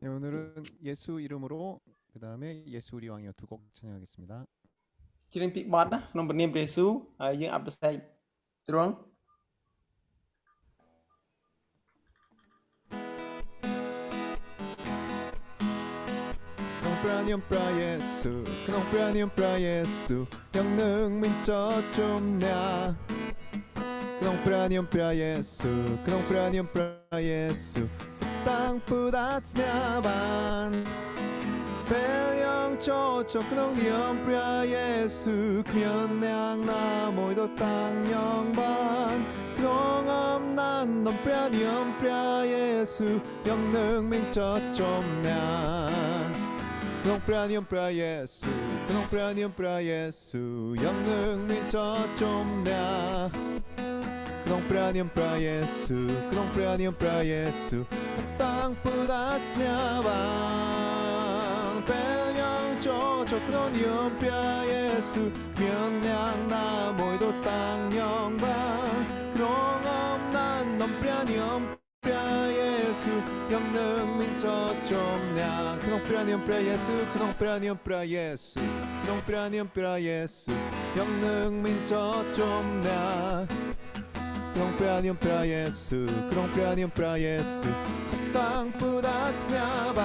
네, 오늘은 예수 이름으로 그 다음에 예수 우리 왕이여 두 곡 찬양하겠습니다. ច្រៀងពីបទណាក្នុងព្រះនាមព្រះយេស៊ូវហើយយើងអាប់ដេតទ្រង់ 그농프라니엄프라 예수 그농프라니엄프라 예수 영능민저 좀냐 그농프라니엄프라 예수 그농프라니엄프라 예수 사땅부다츠냐반 배영초초 그농니엄프라 예수 그면냥나모이도 땅영반 그농엄난 넘프라니엄프라 예수 영능민저 좀냐 그농프라니엄프라 예수 그농프라니엄프라 예수 영능민저 좀냐 그농프라니엄프라 예수 그농프라니엄프라 예수 사땅부다츠냐방 배영초초 그농니엄프라 예수 면냥나모이도 땅영방 그농엄난 넘프라니엄프라 예수 영능민저 좀냐 그농프라니엄프라 예수 그농프라니엄프라 예수 그농프라니엄프라 예수 영능민저 좀냐 그농프라니엄프라 예수 그농프라니엄프라 예수 사땅부다츠냐방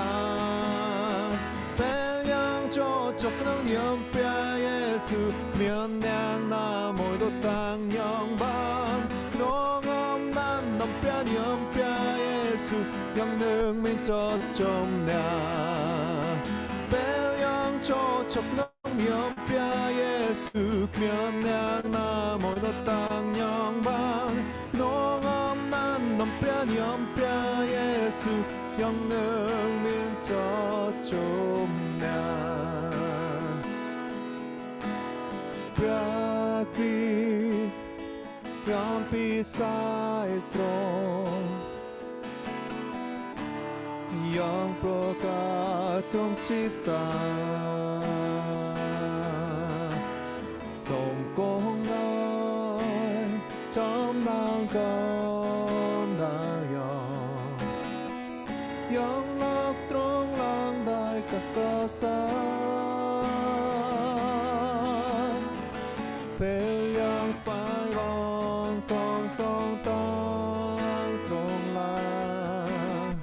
벨령조쪽 그농니엄프라 예수 면냥나몰도 땅영방 그농엄난 넘프라니엄프라 예수 영능민저 좀냐 벨령조쪽 그농니엄프라 예수 면냥나몰도 땅영방 그농엄난 넘프라니엄프라 예수 영능민저 좀냐 prakrit Rampisai tron Yang prokatum chista Som kong nai Trong nang con nai Yang lok trong lang dai ka sa sa Bèo phải vòng con sông tăng trong làng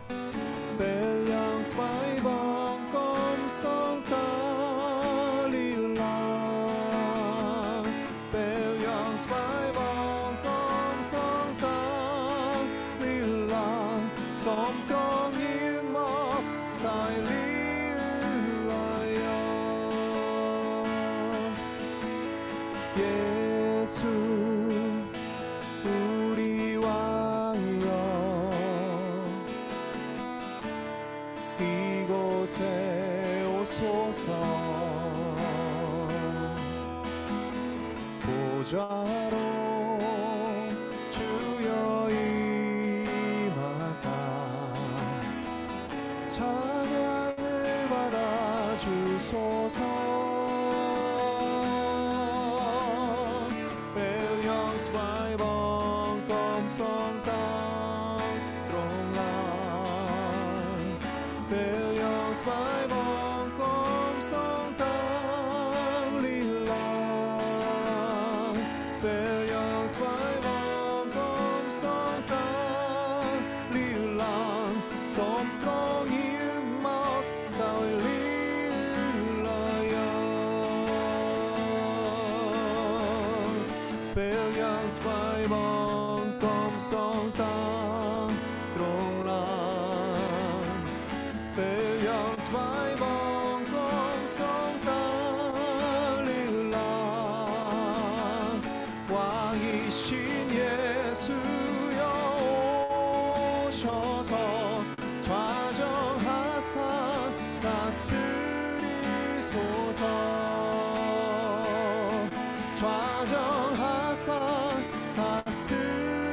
Bèo phải vòng con sông tăng lưu làng Bèo phải vòng con sông tăng lưu làng Sông trong những mọc dài lưu 예수 우리 왕이여 이곳에 오소서 보좌로 주여 임하사 찬양을 받아 주소서 sông tăng trong làng bèo nhau thoái vòng con sông tăng li làng bèo nhau thoái vòng con sông tăng li làng sông trong những mọc sao li lời bèo nhau thoái vòng sông tăng trong làng bèo thoái vòng con sông tăng lưu làng 왕이신 예수여 오셔서 좌정하사 다스리소서 좌정하사 다스리소서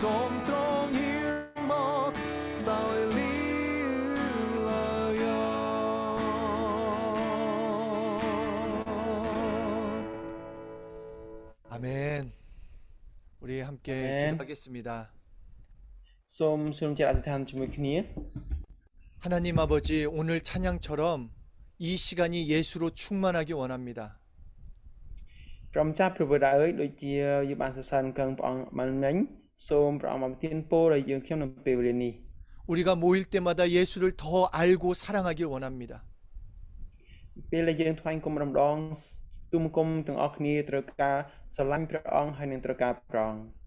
som trong hiên mọc sao lìa 아멘. 우리 함께 아멘. 기도하겠습니다. សូមសូមជាអធិដ្ឋានជាមួយគ្នា 하나님 아버지, 오늘 찬양처럼 이 시간이 예수로 충만하기 원합니다. ព្រះម្ចាស់ព្រះវរអើយដូចជាយើងបានសរសើរកឹងព្រះអង្គបានមិញសូមព្រះអង្គបានប្រទានពរដល់យើងខ្ញុំនៅពេលវេលានេះ 우리가 모일 때마다 예수를 더 알고 사랑하길 원합니다. ពេលដែលយើងថ្វាយគុំរំដងទុំគុំទាំងអស់គ្នាត្រូវការស្រឡាញ់ព្រះអង្គហើយនឹងត្រូវការព្រះអង្គ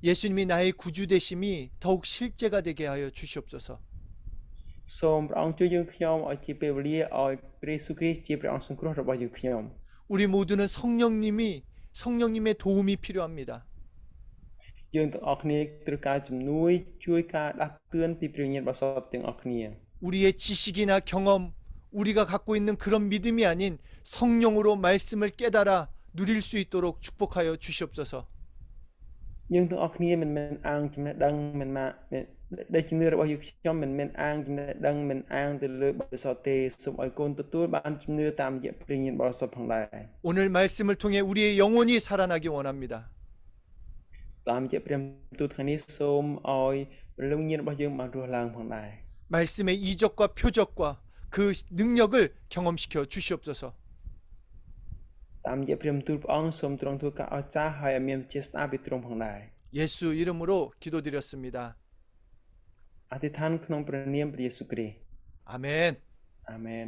예수님이 나의 구주 되심이 더욱 실제가 되게 하여 주시옵소서. សូមព្រះអង្គជួយយើងខ្ញុំឲ្យជាពេលវេលាឲ្យព្រះយេស៊ូវគ្រីស្ទជាព្រះអង្គសង្គ្រោះរបស់យើងខ្ញុំ 우리 모두는 성령님의 도움이 필요합니다. យើងទាំងអស់គ្នាត្រូវការជំនួយជួយការដាស់តឿនពីព្រះវិញ្ញាណបរិសុទ្ធទាំងអស់គ្នា 우리의 지식이나 경험, 우리가 갖고 있는 그런 믿음이 아닌 성령으로 말씀을 깨달아 누릴 수 있도록 축복하여 주시옵소서. យើងទាំងអស់គ្នាមិនមែនអាងចំណេះដឹងមិនមកដែលជំនឿរបស់យើងខ្ញុំមិនមែនអាងចំណេះដឹងមិនអាងទៅលើបរិសុទ្ធទេសូមឲ្យកូនទទួលបានជំនឿតាមរយៈព្រះវិញ្ញាណបរិសុទ្ធផងដែរ 오늘 말씀을 통해 우리의 영혼이 살아나기 원합니다. តាមរយៈព្រះទូតថ្ងៃនេះសូមឲ្យព្រះវិញ្ញាណរបស់យើងបានរស់ឡើងផងដែរ 말씀의 이적과 표적과 그 능력을 경험시켜 주시옵소서. តាមរយៈព្រះទូតព្រះអង្គសូមទ្រង់ធ្វើការអស្ចារ្យហើយឲ្យមានជាស្ដារពីទ្រង់ផងដែរ 예수 이름으로 기도드렸습니다. អធិដ្ឋានក្នុងព្រះនាមព្រះយេស៊ូវគ្រីស្ទ 아멘. អាមែន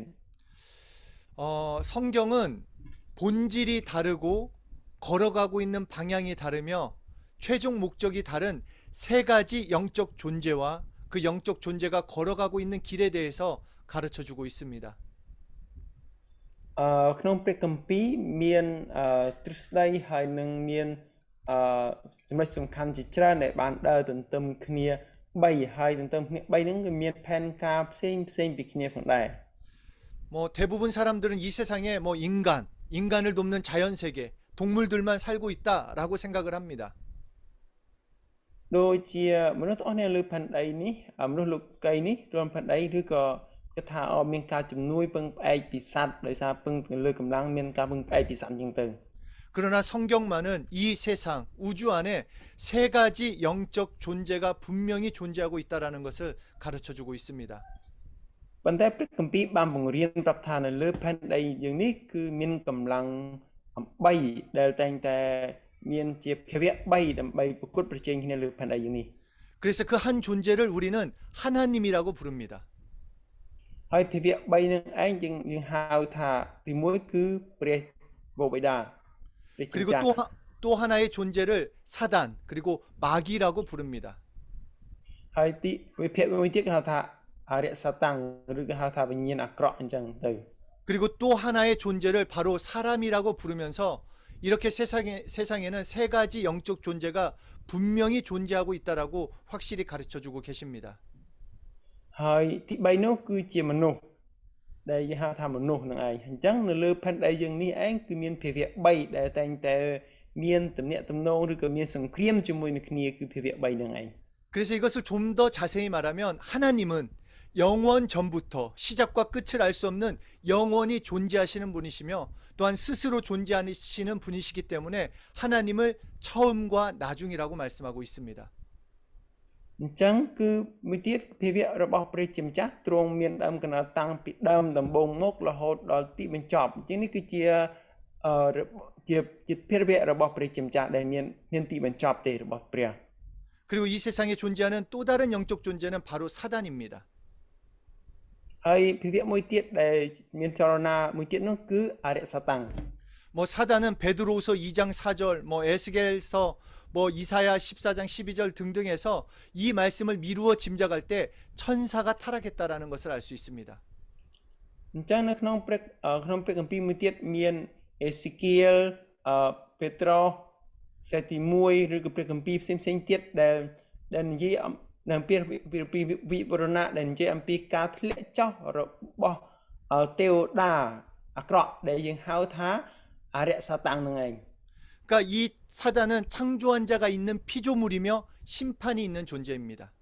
성경은 본질이 다르고 걸어가고 있는 방향이 다르며 최종 목적이 다른 세 가지 영적 존재와 그 영적 존재가 걸어가고 있는 길에 대해서 가르쳐 주고 있습니다. ក្នុងព្រះគម្ពីរមានទ្រឹស្ដីហើយនឹងមានចំណុចសំខាន់ជាច្រើនដែលបានដើរទន្ទឹមគ្នា3ហើយទន្ទឹមគ្នា3ហ្នឹងគឺមានផែនការផ្សេងពីគ្នាផងដែរ 뭐 대부분 사람들은 이 세상에 뭐 인간을 돕는 자연 세계, 동물들만 살고 있다라고 생각을 합니다. ដូចជាមនុស្សទាំងអស់គ្នាលើផែនដីនេះមនុស្សលោកកៃនេះរំផែនដីឬក៏គេថាមានការជំនួយពឹងផ្អែកពីសត្វដោយសារពឹងលើកម្លាំងមានការពឹងផ្អែកពីសត្វអញ្ចឹងទៅ 그러나 성경만은 이 세상, 우주 안에 세 가지 영적 존재가 분명히 존재하고 있다라는 것을 가르쳐 주고 있습니다. ប៉ុន្តែព្រះគម្ពីរបានបង្រៀនប្រាប់ថានៅលើផែនដីយើងនេះគឺមានកម្លាំង3ដែលតែងតែមានជាភាវៈ3ដើម្បីប្រកួតប្រជែងគ្នាលើផែនដីយើងនេះ 그래서 그 한 존재를 우리는 하나님이라고 부릅니다. ហើយភាវៈ3នឹងឯងយើងហៅថាទី1គឺព្រះបិតា 그리고 또 하나의 존재를 사단 그리고 마귀라고 부릅니다. ហើយទីវិភាគមួយទៀតគេហៅថាអរិយសតាំងឬក៏ហៅថាវិញ្ញាណអាក្រក់អញ្ចឹងទៅ 그리고 또 하나의 존재를 바로 사람이라고 부르면서 이렇게 세상에는 세 가지 영적 존재가 분명히 존재하고 있다라고 확실히 가르쳐 주고 계십니다. ហើយទី3នោះគឺជាមនុស្សដែលយើងហៅថាមនុស្សនឹងឯងអញ្ចឹងនៅលើផែនដីយើងនេះឯងគឺមានភាវៈ3ដែលតែងតែមានទំនាក់ទំនងឬក៏មានសង្គ្រាមជាមួយនឹងគ្នាគឺភាវៈ3នឹងឯង 그래서 이것을 좀 더 자세히 말하면 하나님은 영원 전부터 시작과 끝을 알 수 없는 영원히 존재하시는 분이시며 또한 스스로 존재하시는 분이시기 때문에 하나님을 처음과 나중이라고 말씀하고 있습니다. អញ្ចឹងគឺមួយទៀតភាវៈរបស់ព្រះជាម្ចាស់ទ្រង់មានដើមកណ្ដាលតាំងពីដើមដំបូងមករហូតដល់ទីបញ្ចប់អញ្ចឹងនេះគឺជាភាវៈរបស់ព្រះជាម្ចាស់ដែលមានទីបញ្ចប់ទេរបស់ព្រះ 그리고 이 세상에 존재하는 또 다른 영적 존재는 바로 사단입니다. ហើយភាវៈមួយទៀតដែលមានចលនាមួយទៀតនោះគឺអរិយសតាំង 뭐 사단은 베드로후서 2장 4절, 뭐 에스겔서, 뭐 이사야 14장 12절 등등에서 이 말씀을 미루어 짐작할 때 천사가 타락했다라는 것을 알 수 있습니다. អញ្ចឹងនៅក្នុងព្រះគម្ពីរមួយទៀតមានអេសេគៀលពេត្រុសខ្សែទី1ឬក៏ព្រះគម្ពីរផ្សេងទៀតដែលនិយាយអំពីវិវរណៈដែលនិយាយអំពីការធ្លាក់ចុះរបស់ទេវតាអាក្រក់ដែលយើងហៅថាអរិយសតាំងនឹងឯង 그러니까 이 사단은 창조한 자가 있는 피조물이며 심판이 있는 존재입니다.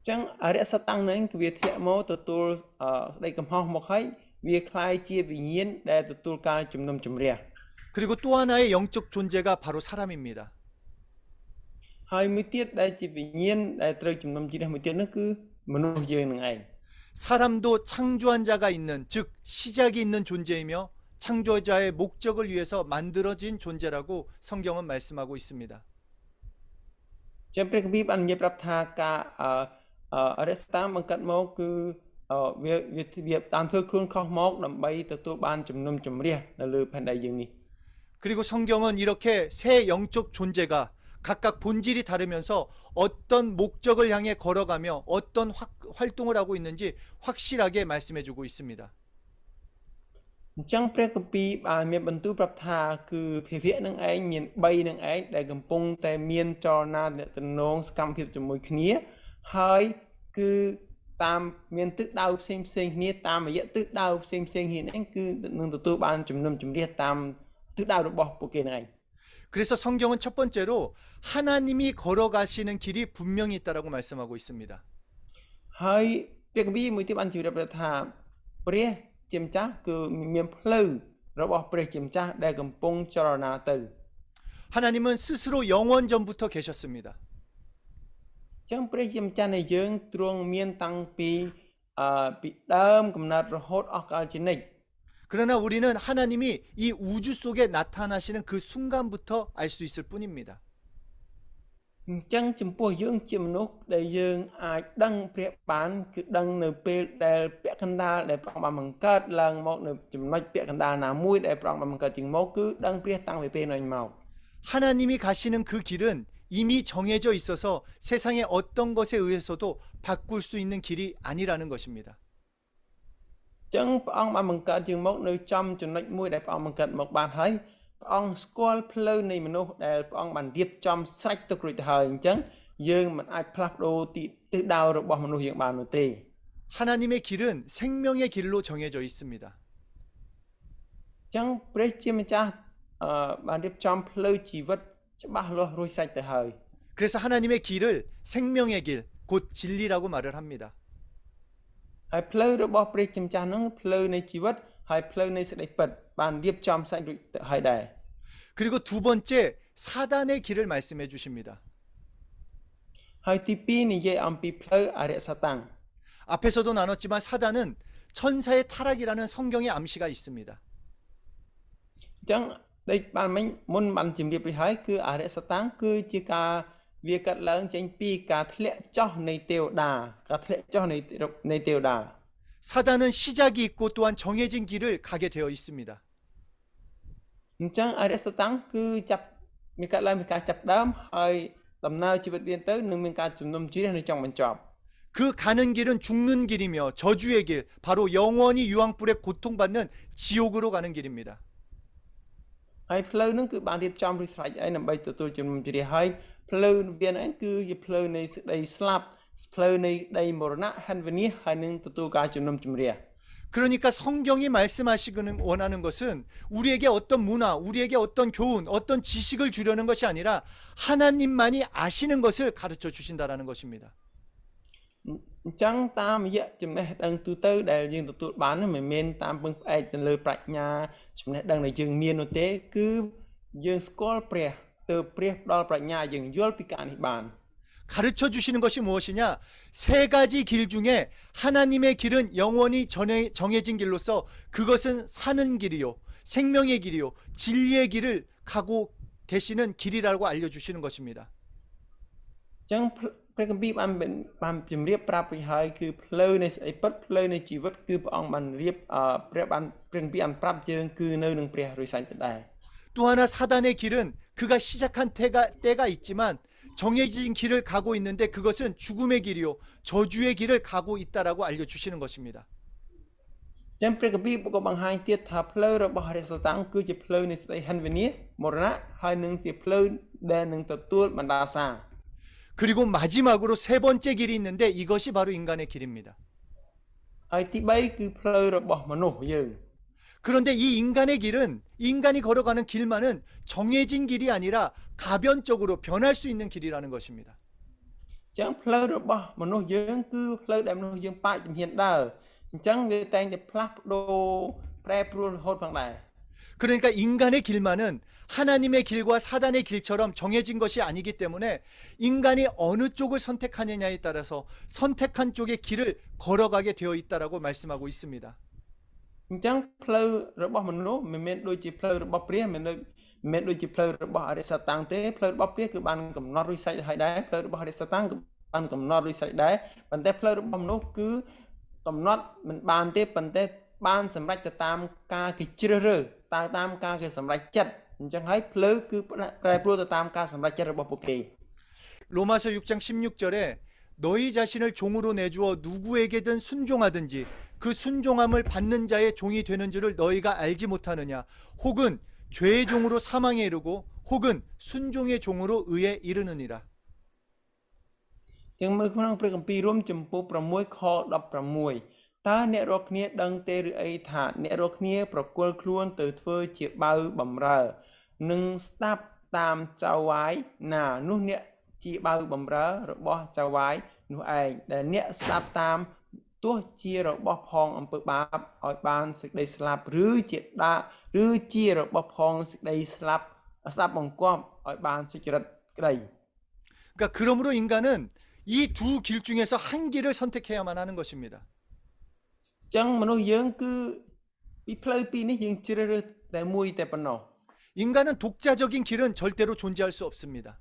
អញ្ចឹងអរិយសតាំងនឹងគឺវាធ្លាក់មកទទួលស្ដីកំហុសមកហើយវាคล้ายជាវិញ្ញាណដែលទទួលការជំនុំជម្រះ 그리고 또 하나의 영적 존재가 바로 사람입니다. ហើយមួយទៀតដែលជាវិញ្ញាណដែលត្រូវជំនុំជម្រះមួយទៀតនោះគឺមនុស្សយើងនឹងឯង 사람도 창조한 자가 있는, 즉 시작이 있는 존재이며 창조자의 목적을 위해서 만들어진 존재라고 성경은 말씀하고 있습니다. ចឹងព្រះគម្ពីរបាននិយាយប្រាប់ថាការអរិយសតាបង្កើតមកគឺវាតាមធ្វើខ្លួនខុសមកដើម្បីទទួលបានជំនុំជម្រះនៅលើផែនដីយើងនេះ 그리고 성경은 이렇게 새 영적 존재가 각각 본질이 다르면서 어떤 목적을 향해 걸어가며 어떤 활동을 하고 있는지 확실하게 말씀해주고 있습니다. អញ្ចឹងព្រះគម្ពីរបានមានបន្ទូលប្រាប់ថាគឺភាវៈនឹងឯងមាន3នឹងឯងដែលកំពុងតែមានចលនាទំនងសកម្មភាពជាមួយគ្នាហើយគឺតាមមានទិសដៅផ្សេងគ្នាតាមរយៈទិសដៅផ្សេងគ្នានេះគឺនឹងទទួលបានជំនុំជម្រះតាមទិសដៅរបស់ពួកគេនឹងឯង 그래서 성경은 첫 번째로 하나님이 걸어가시는 길이 분명히 있다라고 말씀하고 있습니다. ហើយព្រះគម្ពីរមួយទៀតបានជម្រាបថាព្រះជាម្ចាស់គឺមានផ្លូវរបស់ព្រះជាម្ចាស់ដែលកំពុងចលនាទៅ 하나님은 스스로 영원전부터 계셨습니다. អញ្ចឹងព្រះជាម្ចាស់នៃយើងទ្រង់មានតាំងពីដើមកំណើតរហូតអស់កលជានិច្ច 그러나 우리는 하나님이 이 우주 속에 나타나시는 그 순간부터 알 수 있을 뿐입니다. អញ្ចឹងចំពោះយើងជាមនុស្សដែលយើងអាចដឹងព្រះបានគឺដឹងនៅពេលដែលពាក់កណ្ដាលដែលព្រះអង្គបានបង្កើតឡើងមកនៅចំណុចពាក់កណ្ដាលណាមួយដែលព្រះអង្គបានបង្កើតជាងមកគឺដឹងព្រះតាំងពីពេលនោះមក 하나님이 가시는 그 길은 이미 정해져 있어서 세상의 어떤 것에 의해서도 바꿀 수 있는 길이 아니라는 것입니다. អញ្ចឹងព្រះអង្គបានបង្កើតជាងមកនៅចំចំណុចមួយដែលព្រះអង្គបង្កើតមកបានហើយព្រះអង្គស្គាល់ផ្លូវនៃមនុស្សដែលព្រះអង្គបានរៀបចំស្រេចទុករួចទៅហើយអញ្ចឹងយើងមិនអាចផ្លាស់ប្ដូរទិសដៅរបស់មនុស្សយើងបាននោះទេ 하나님의 길은 생명의 길로 정해져 있습니다. អញ្ចឹងព្រះជាម្ចាស់បានរៀបចំផ្លូវជីវិតច្បាស់លាស់រួចស្រេចទៅហើយ 그래서 하나님의 길을 생명의 길, 곧 진리라고 말을 합니다. ហើយផ្លូវរបស់ព្រះជាម្ចាស់នោះផ្លូវនៃជីវិតហើយផ្លូវនៃសេចក្តីពិតបានរៀបចំស្រេចរួចទៅហើយដែរ 그리고 두 번째 사단의 길을 말씀해 주십니다. ហើយទី2និយាយអំពីផ្លូវអរិយសតាំង 앞에서도 나눴지만 사단은 천사의 타락이라는 성경의 암시가 있습니다. អញ្ចឹងដូចបានមិញមុនបានជម្រាបពីហើយគឺអរិយសតាំងគឺជាការវាកាត់ឡើងចេញពីការធ្លាក់ចុះនៃទេវតាការធ្លាក់ចុះនៃទេវតា 사단은 시작이 있고 또한 정해진 길을 가게 되어 있습니다. អញ្ចឹងអរិយសតាំងគឺចាប់មានកាត់ឡើងពីការចាប់ដើមហើយដំណើរជីវិតវាទៅនឹងមានការជំនុំជម្រះនៅចុងបញ្ចប់ 그 가는 길은 죽는 길이며 저주의 길, 바로 영원히 유황불에 고통받는 지옥으로 가는 길입니다. ហើយផ្លូវហ្នឹងគឺបានរៀបចំរួចស្រេចហើយដើម្បីទទួលជំនុំជម្រះហើយផ្លូវវាហ្នឹងគឺជាផ្លូវនៃសេចក្តីស្លាប់ផ្លូវនៃដីមរណៈហិនវិនាសហើយនឹងទទួលការជំនុំជម្រះ 그러니까 성경이 말씀하시기는 원하는 것은 우리에게 어떤 문화, 우리에게 어떤 교훈, 어떤 지식을 주려는 것이 아니라 하나님만이 아시는 것을 가르쳐 주신다라는 것입니다. អញ្ចឹងតាមរយៈចំណេះដឹងទូទៅដែលយើងទទួលបានមិនមែនតាមពឹងផ្អែកទៅលើប្រាជ្ញាចំណេះដឹងដែលយើងមាននោះទេគឺយើងស្គាល់ព្រះទៅព្រះផ្ដល់ប្រាជ្ញាយើងយល់ពីការនេះបាន 가르쳐 주시는 것이 무엇이냐? 세 가지 길 중에 하나님의 길은 영원히 정해진 길로서 그것은 사는 길이요, 생명의 길이요, 진리의 길을 가고 계시는 길이라고 알려주시는 것입니다. អញ្ចឹងព្រះគម្ពីរបានជម្រាបប្រាប់ពីហើយគឺផ្លូវនៃសេចក្តីពិតផ្លូវនៃជីវិតគឺព្រះអង្គបានរៀបព្រះគម្ពីរបានប្រាប់យើងគឺនៅនឹងព្រះរួចស្រេចទៅដែរ 또 하나 사단의 길은 그가 시작한 때가 있지만 정해진 길을 가고 있는데 그것은 죽음의 길이요 저주의 길을 가고 있다라고 알려주시는 것입니다. ចឹងព្រះគម្ពីរក៏បង្ហាញទៀតថាផ្លូវរបស់អរិយសតាំងគឺជាផ្លូវនៃសេចក្តីហិនវិនាសមរណៈហើយនឹងជាផ្លូវដែលនឹងទទួលបណ្ដាសា 그리고 마지막으로 세 번째 길이 있는데 이것이 바로 인간의 길입니다. ហើយទី3គឺផ្លូវរបស់មនុស្សយើង 그런데 이 인간의 길은 인간이 걸어가는 길만은 정해진 길이 아니라 가변적으로 변할 수 있는 길이라는 것입니다. ចឹងផ្លូវរបស់មនុស្សយើងគឺផ្លូវដែលមនុស្សយើងប៉ាកជំហានដើរអញ្ចឹងវាតែងតែផ្លាស់ប្ដូរប្រែប្រួលរហូតផងដែរ 그러니까 인간의 길만은 하나님의 길과 사단의 길처럼 정해진 것이 아니기 때문에 인간이 어느 쪽을 선택하느냐에 따라서 선택한 쪽의 길을 걸어가게 되어 있다라고 말씀하고 있습니다. អញ្ចឹងផ្លូវរបស់មនុស្សមិនមែនដូចជាផ្លូវរបស់ព្រះមិនមែនដូចជាផ្លូវរបស់អរិយសតាំងទេផ្លូវរបស់ព្រះគឺបានកំណត់រួចស្រេចហើយដែរផ្លូវរបស់អរិយសតាំងក៏បានកំណត់រួចស្រេចដែរប៉ុន្តែផ្លូវរបស់មនុស្សគឺកំណត់មិនបានទេប៉ុន្តែបានសម្រេចទៅតាមការគេជ្រើសរើសតាមការគេសម្រេចចិត្តអញ្ចឹងហើយផ្លូវគឺប្រែប្រួលទៅតាមការសម្រេចចិត្តរបស់ពួកគេ 로마서 6장 16절에 너희 자신을 종으로 내주어 누구에게든 순종하든지 그 순종함을 받는 자의 종이 되는 줄을 너희가 알지 못하느냐 혹은 죄의 종으로 사망에 이르고 혹은 순종의 종으로 의에 이르느니라. ចឹងមើលក្នុងព្រះគម្ពីររួមចំពោះ6ខ16តើអ្នករាល់គ្នាដឹងទេឬអីថាអ្នករាល់គ្នាប្រគល់ខ្លួនទៅធ្វើជាបាវបំរើនិងស្ដាប់តាមចៅវាយណានោះអ្នកជាបាវបំរើរបស់ចៅវាយនោះឯងដែលអ្នកស្ដាប់តាមទោះជារបស់ផងអំពើបាបឲ្យបានសេចក្តីស្លាប់ឬជារបស់ផងសេចក្តីស្ដាប់បង្គាប់ឲ្យបានសុចរិតក្តី 그러니까 그러므로 인간은 이 두 길 중에서 한 길을 선택해야만 하는 것입니다. ចឹងមនុស្សយើងគឺពីផ្លូវពីរនេះយើងជ្រើសរើសតែមួយតែប៉ុណ្ណោះ 인간은 독자적인 길은 절대로 존재할 수 없습니다.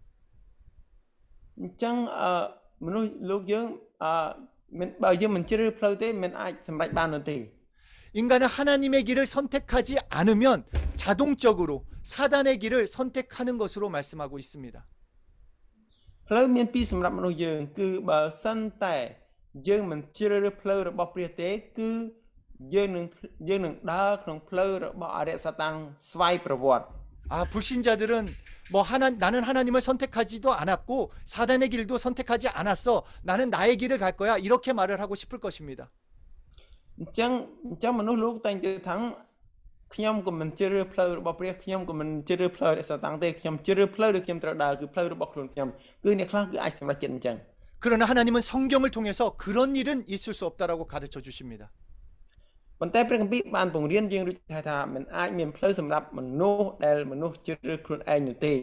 អញ្ចឹងមនុស្សលោកយើងមិនបើយើងមិនជ្រើសរើសផ្លូវទេមិនអាចសម្រេចបាននោះទេ 인간은 하나님의 길을 선택하지 않으면 자동적으로 사단의 길을 선택하는 것으로 말씀하고 있습니다. ផ្លូវមានពីរសម្រាប់មនុស្សយើងគឺបើសិនតែយើងមិនជ្រើសរើសផ្លូវរបស់ព្រះទេគឺយើងនឹងដើរក្នុងផ្លូវរបស់អរិយសតាំងស្វ័យប្រវត្តិ 아, 불신자들은 나는 하나님을 선택하지도 않았고 사단의 길도 선택하지 않았어. 나는 나의 길을 갈 거야. 이렇게 말을 하고 싶을 것입니다. អញ្ចឹងមនុស្សលោកតែងតែថាខ្ញុំក៏មិនជ្រើសរើសផ្លូវរបស់ព្រះខ្ញុំក៏មិនជ្រើសរើសផ្លូវអរិយសតាំងទេខ្ញុំជ្រើសរើសផ្លូវដែលខ្ញុំត្រូវដើរគឺផ្លូវរបស់ខ្លួនខ្ញុំគឺអ្នកខ្លះគឺអាចសម្រេចចិត្តអញ្ចឹង 그러나 하나님은 성경을 통해서 그런 일은 있을 수 없다라고 가르쳐 주십니다. ប៉ុន្តែព្រះគម្ពីរបានបង្រៀនយើងរួចថាមិនអាចមានផ្លូវសម្រាប់មនុស្សដែលមនុស្សជ្រើសរើសខ្លួនឯងនោះទេ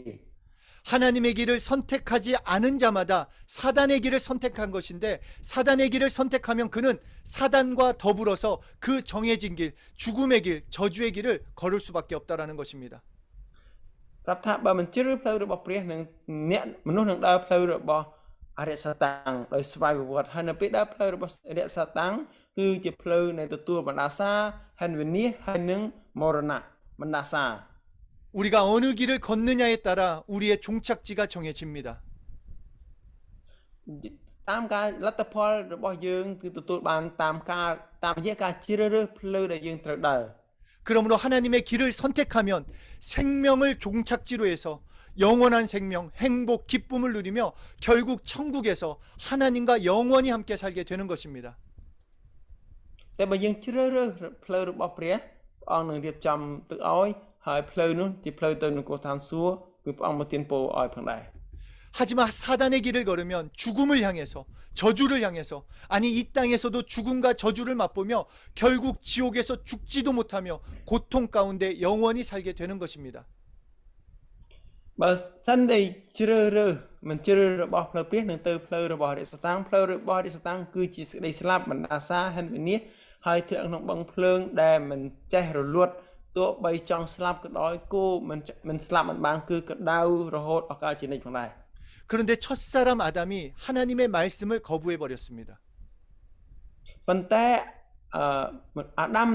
하나님의 길을 선택하지 않은 자마다 사단의 길을 선택한 것인데 사단의 길을 선택하면 그는 사단과 더불어서 그 정해진 길, 죽음의 길, 저주의 길을 걸을 수밖에 없다라는 것입니다. ប្រាប់ថាបើមិនជ្រើសរើសផ្លូវរបស់ព្រះនឹងអ្នកមនុស្សនឹងដើរផ្លូវរបស់អរិយសតាំងដោយស្វ័យប្រវត្តិហើយនៅពេលដើរផ្លូវរបស់អរិយសតាំងគឺជាផ្លូវនៃទទួលបណ្ដាសាហេតុវិនាសហើយនឹងមរណៈបណ្ដាសា 우리가 어느 길을 걷느냐에 따라 우리의 종착지가 정해집니다. តាមការលទ្ធផលរបស់យើងគឺទទួលបានតាមរយៈការជ្រើសរើសផ្លូវដែលយើងត្រូវដើរ 그러므로 하나님의 길을 선택하면 생명을 종착지로 해서 영원한 생명, 행복, 기쁨을 누리며 결국 천국에서 하나님과 영원히 함께 살게 되는 것입니다. តែបើយើងជ្រើសរើសផ្លូវរបស់ព្រះព្រះអង្គនឹងរៀបចំទឹកឲ្យហើយផ្លូវនោះជាផ្លូវទៅនគរឋានសួគ៌គឺព្រះអង្គមកទានពរឲ្យផងដែរ 하지만 사단의 길을 걸으면 죽음을 향해서 저주를 향해서 아니 이 땅에서도 죽음과 저주를 맛보며 결국 지옥에서 죽지도 못하며 고통 가운데 영원히 살게 되는 것입니다. បើសិនតែជ្រើសរើសមិនជ្រើសរើសរបស់ផ្លូវព្រះនឹងទៅផ្លូវរបស់អរិយសតាំងផ្លូវរបស់អរិយសតាំងគឺជាសេចក្តីស្លាប់បណ្ដាសាហេតុវិនាសហើយធ្លាក់ក្នុងបឹងភ្លើងដែលមិនចេះរលត់ទោះបីចង់ស្លាប់ក៏ដោយគោមិនស្លាប់មិនបានគឺក្តៅរហូតអកាលជានិច្ចផងដែរ 그런데 첫사람 아담이 하나님의 말씀을 거부해 버렸습니다. ប៉ុន្តែអាដាម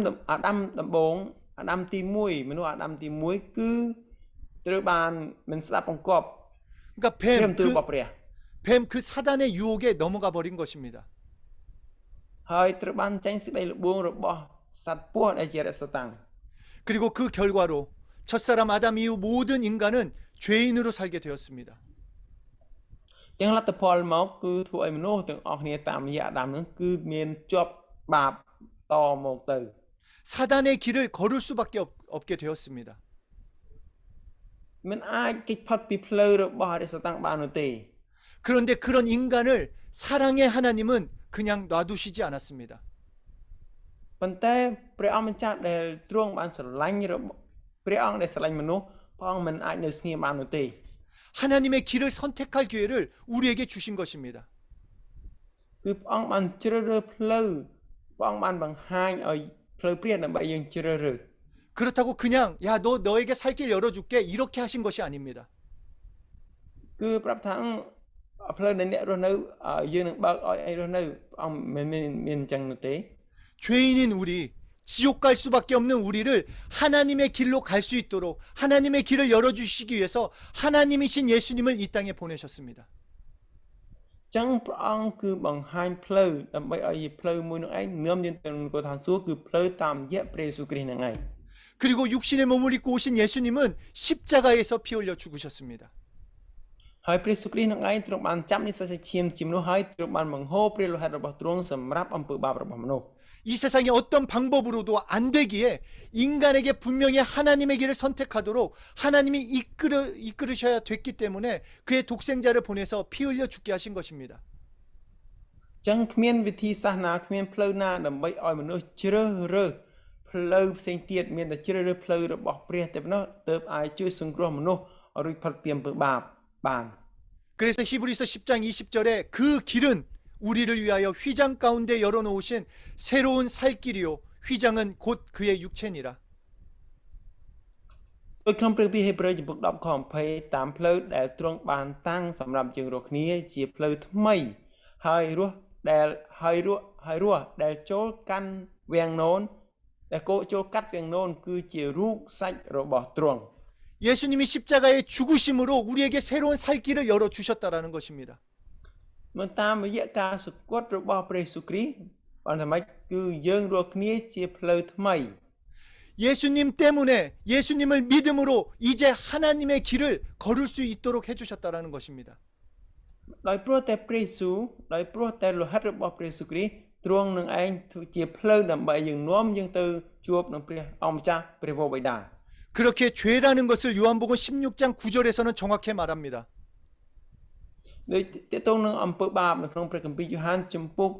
ដំបូងអាដាមទី1មនុស្សអាដាមទី1គឺត្រូវបានមិនស្ដាប់បង្គាប់ 그러니까 뱀 그 사단의 유혹에 넘어가 버린 것입니다. ហើយត្រូវបានចាញ់សេចក្តីល្បួងរបស់សត្វពស់ដែលជាអរិយសតាំង 그리고 그 결과로 첫사람 아담 이후 모든 인간은 죄인으로 살게 되었습니다. ចឹងលទ្ធផលមកគឺធ្វើឲ្យមនុស្សទាំងអស់គ្នាតាមរយៈអាដាមនឹងគឺមានជាប់បាបតមកទៅ 사단의 길을 걸을 수밖에 없게 되었습니다. មិនអាចគេចផុតពីផ្លូវរបស់អរិយសតាំងបាននោះទេ 그런데 그런 인간을 사랑의 하나님은 그냥 놔두시지 않았습니다. ប៉ុន្តែព្រះអង្គម្ចាស់ដែលទ្រង់បានស្រឡាញ់ ព្រះអង្គដែលស្រឡាញ់មនុស្សព្រះអង្គមិនអាចនៅស្ងៀមបាននោះទេ 하나님의 길을 선택할 기회를 우리에게 주신 것입니다. គឺព្រះអង្គបានជ្រើសរើសផ្លូវព្រះអង្គបានបង្ហាញឲ្យផ្លូវព្រះដើម្បីយើងជ្រើសរើស 그렇다고 그냥 야 너 너에게 살 길 열어줄게 이렇게 하신 것이 아닙니다. គឺប្រាប់ថាផ្លូវដែលអ្នករស់នៅយើងនឹងបើកឲ្យឯងរស់នៅព្រះអង្គមិនមានអញ្ចឹងនោះទេ 죄인인 우리 지옥 갈 수밖에 없는 우리를 하나님의 길로 갈 수 있도록 하나님의 길을 열어주시기 위해서 하나님이신 예수님을 이 땅에 보내셨습니다. ចឹងព្រះអង្គគឺបង្ហាញផ្លូវដើម្បីឲ្យផ្លូវមួយនឹងឯងនាំយើងទៅនគរឋានសួគ៌គឺផ្លូវតាមរយៈព្រះយេស៊ូវគ្រីស្ទនឹងឯង 그리고 육신의 몸을 입고 오신 예수님은 십자가에서 피 흘려 죽으셨습니다. ហើយព្រះយេស៊ូវគ្រីស្ទនឹងឯងទ្រង់បានចាប់និស្សសាឈាមជាមនុស្សហើយទ្រង់បានបង្ហូរព្រះលោហិតរបស់ទ្រង់សម្រាប់អំពើបាបរបស់មនុស្ស 이 세상에 어떤 방법으로도 안 되기에 인간에게 분명히 하나님의 길을 선택하도록 하나님이 이끌으셔야 됐기 때문에 그의 독생자를 보내서 피 흘려 죽게 하신 것입니다. ចឹងគ្មានវិធីសាស្ត្រណាគ្មានផ្លូវណាដើម្បីឲ្យមនុស្សជ្រើសរើសផ្លូវផ្សេងទៀតមានតែជ្រើសរើសផ្លូវរបស់ព្រះតែប៉ុណ្ណោះទើបអាចជួយសង្គ្រោះមនុស្សឲ្យរួចផុតពីអំពើបាបបាន 그래서 히브리서 10장 20절에 그 길은 우리를 위하여 휘장 가운데 열어놓으신 새로운 살 길이요 휘장은 곧 그의 육체니라. ដោយក្នុងព្រះគម្ពីរហេព្រើរចំពុក10ខ20តាមផ្លូវដែលទ្រង់បានតាំងសម្រាប់យើងរាល់គ្នាជាផ្លូវថ្មីហើយរស់ដែលចូលកាន់វាំងនោនដែលគោចូលកាត់វាំងនោនគឺជារូបសាច់របស់ទ្រង់ 예수님이 십자가의 죽으심으로 우리에게 새로운 살 길을 열어주셨다라는 것입니다. មកតាមរយៈការសគត់របស់ព្រះយេស៊ូវគ្រីស្ទបានថាម៉េចគឺយើងរាល់គ្នាជាផ្លូវថ្មី 예수님 때문에 예수님을 믿음으로 이제 하나님의 길을 걸을 수 있도록 해주셨다라는 것입니다. ដោយព្រោះតែព្រះយេស៊ូវដោយព្រោះតែលោហិតរបស់ព្រះយេស៊ូវគ្រីស្ទទ្រង់នឹងឯងជាផ្លូវដើម្បីយើងនាំយើងទៅជួបនឹងព្រះអង្គម្ចាស់ព្រះវរបិតា 그렇게 죄라는 것을 요한복음 16장 9절에서는 정확히 말합니다. ដោយតេតងនឹងអំពើបាបនៅក្នុងព្រះគម្ពីរយ៉ូហានចំពុក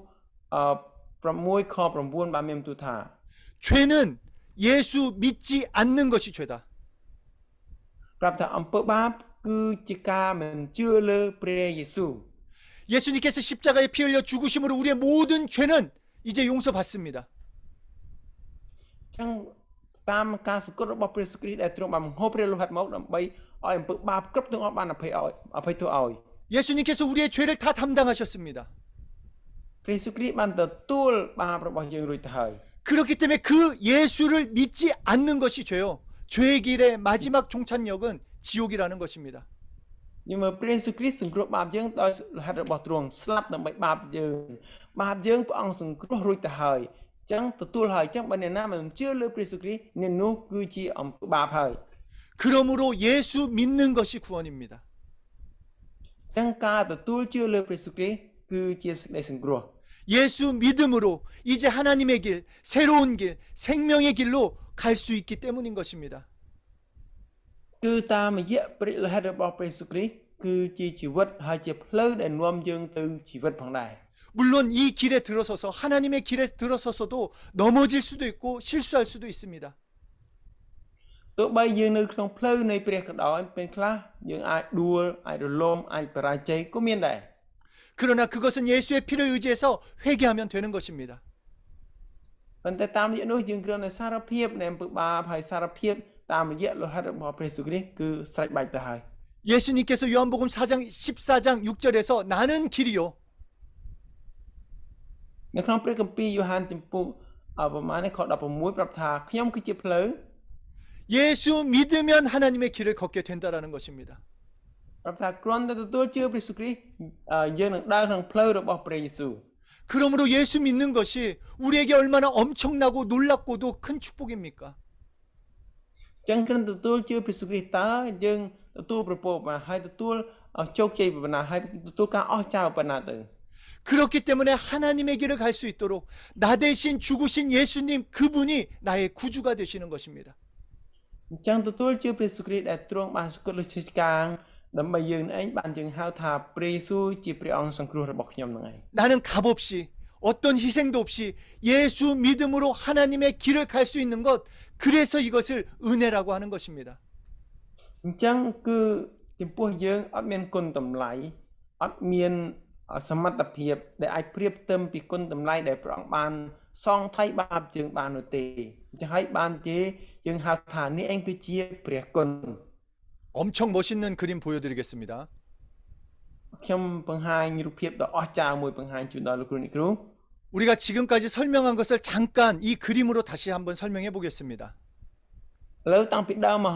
6ខ9បានមានបន្ទូលថា 죄는 예수 믿지 않는 것이 죄다. ប្រាប់ថាអំពើបាបគឺជាការមិនជឿលើព្រះយេស៊ូវ 예수님께서 십자가에 피 흘려 죽으심으로 우리의 모든 죄는 이제 용서받습니다. ចឹងតាមការសង្កត់របស់ព្រះយេស៊ូវគ្រីស្ទដែលទ្រង់បានបង្ហូរព្រះលោហិតមកដើម្បីឲ្យអំពើបាបគ្រប់ទាំងអស់បានអភ័យទោសឲ្យ 예수님께서 우리의 죄를 다 담당하셨습니다. ព្រះយេស៊ូវគ្រីស្ទបានទទួលបាបរបស់យើងរួចទៅហើយ 그렇기 때문에 그 예수를 믿지 않는 것이 죄요. 죄의 길의 마지막 종착역은 지옥이라는 것입니다. nhưng màព្រះយេស៊ូវគ្រីស្ទសង្គ្រោះបាបយើងដោយលោហិតរបស់ទ្រង់ស្លាប់ដើម្បីបាបយើងព្រះអង្គសង្គ្រោះរួចទៅហើយចឹងទទួលហើយចឹងបើអ្នកណាមិនជឿលើព្រះយេស៊ូវគ្រីស្ទអ្នកនោះគឺជាអំពើបាបហើយ 그러므로 예수 믿는 것이 구원입니다. ចឹងការទទួលជឿលើព្រះយេស៊ូវគ្រីស្ទគឺជាសេចក្តីសង្គ្រោះ 예수 믿음으로 이제 하나님의 길, 새로운 길, 생명의 길로 갈 수 있기 때문인 것입니다. គឺតាមរយៈព្រះលោហិតរបស់ព្រះយេស៊ូវគ្រីស្ទគឺជាជីវិតហើយជាផ្លូវដែលនាំយើងទៅជីវិតផងដែរ 물론 이 길에 들어서서 하나님의 길에 들어서서도 넘어질 수도 있고 실수할 수도 있습니다. ទោះបីយើងនៅក្នុងផ្លូវនៃព្រះក៏ដោយពេលខ្លះយើងអាចដួលអាចរលំអាចបរាជ័យក៏មានដែរ 그러나 그것은 예수의 피를 의지해서 회개하면 되는 것입니다. ប៉ុន្តែតាមរយៈនោះយើងគ្រាន់តែសារភាពនៃអំពើបាបហើយសារភាពតាមរយៈលោហិតរបស់ព្រះយេស៊ូវគ្រីស្ទគឺស្រេចបាច់ទៅហើយ 예수님께서 요한복음 4장 14장 6절에서 나는 길이요 នៅក្នុងព្រះគម្ពីរយ៉ូហានចំពុកប្រមាណនេះខ16ប្រាប់ថាខ្ញុំគឺជាផ្លូវ 예수 믿으면 하나님의 길을 걷게 된다라는 것입니다. ប្រាប់ថាគ្រាន់តែទទួលជឿព្រះយេស៊ូវគ្រីស្ទយើងនឹងដើរក្នុងផ្លូវរបស់ព្រះយេស៊ូវ 그러므로 예수 믿는 것이 우리에게 얼마나 엄청나고 놀랍고도 큰 축복입니까? ចឹងគ្រាន់តែទទួលជឿព្រះយេស៊ូវគ្រីស្ទតើយើងទទួលប្រពោប៉ុណ្ណាហើយទទួលជោគជ័យប៉ុណ្ណាហើយទទួលការអស្ចារ្យប៉ុណ្ណាទៅ 그렇기 때문에 하나님의 길을 갈 수 있도록 나 대신 죽으신 예수님 그분이 나의 구주가 되시는 것입니다. អញ្ចឹងទទួលជឿព្រះយេស៊ូវគ្រីស្ទដែលទ្រង់បានសគត់លើឈើឆ្កាងដើម្បីយើងឯងបានយើងហៅថាព្រះយេស៊ូវជាព្រះអង្គសង្គ្រោះរបស់ខ្ញុំនឹងឯង 나는 값없이 어떤 희생도 없이 예수 믿음으로 하나님의 길을 갈 수 있는 것, 그래서 이것을 은혜라고 하는 것입니다. អញ្ចឹងគឺចំពោះយើងអត់មានគុណតម្លៃអត់មានសមត្ថភាពដែលអាចប្រៀបផ្ទឹមពីគុណតម្លៃដែលព្រះអង្គបានសងថៃបាបយើងបាននោះទេអញ្ចឹងហើយបានជាយើងហៅថានេះឯងគឺជាព្រះគុណ 엄청 멋있는 그림 보여드리겠습니다. ខ្ញុំបង្ហាញរូបភាពដ៏អស្ចារ្យមួយបង្ហាញជូនដល់លោកគ្រូអ្នកគ្រូ 우리가 지금까지 설명한 것을 잠깐 이 그림으로 다시 한번 설명해 보겠습니다. ឥឡូវតាំងពីដើមម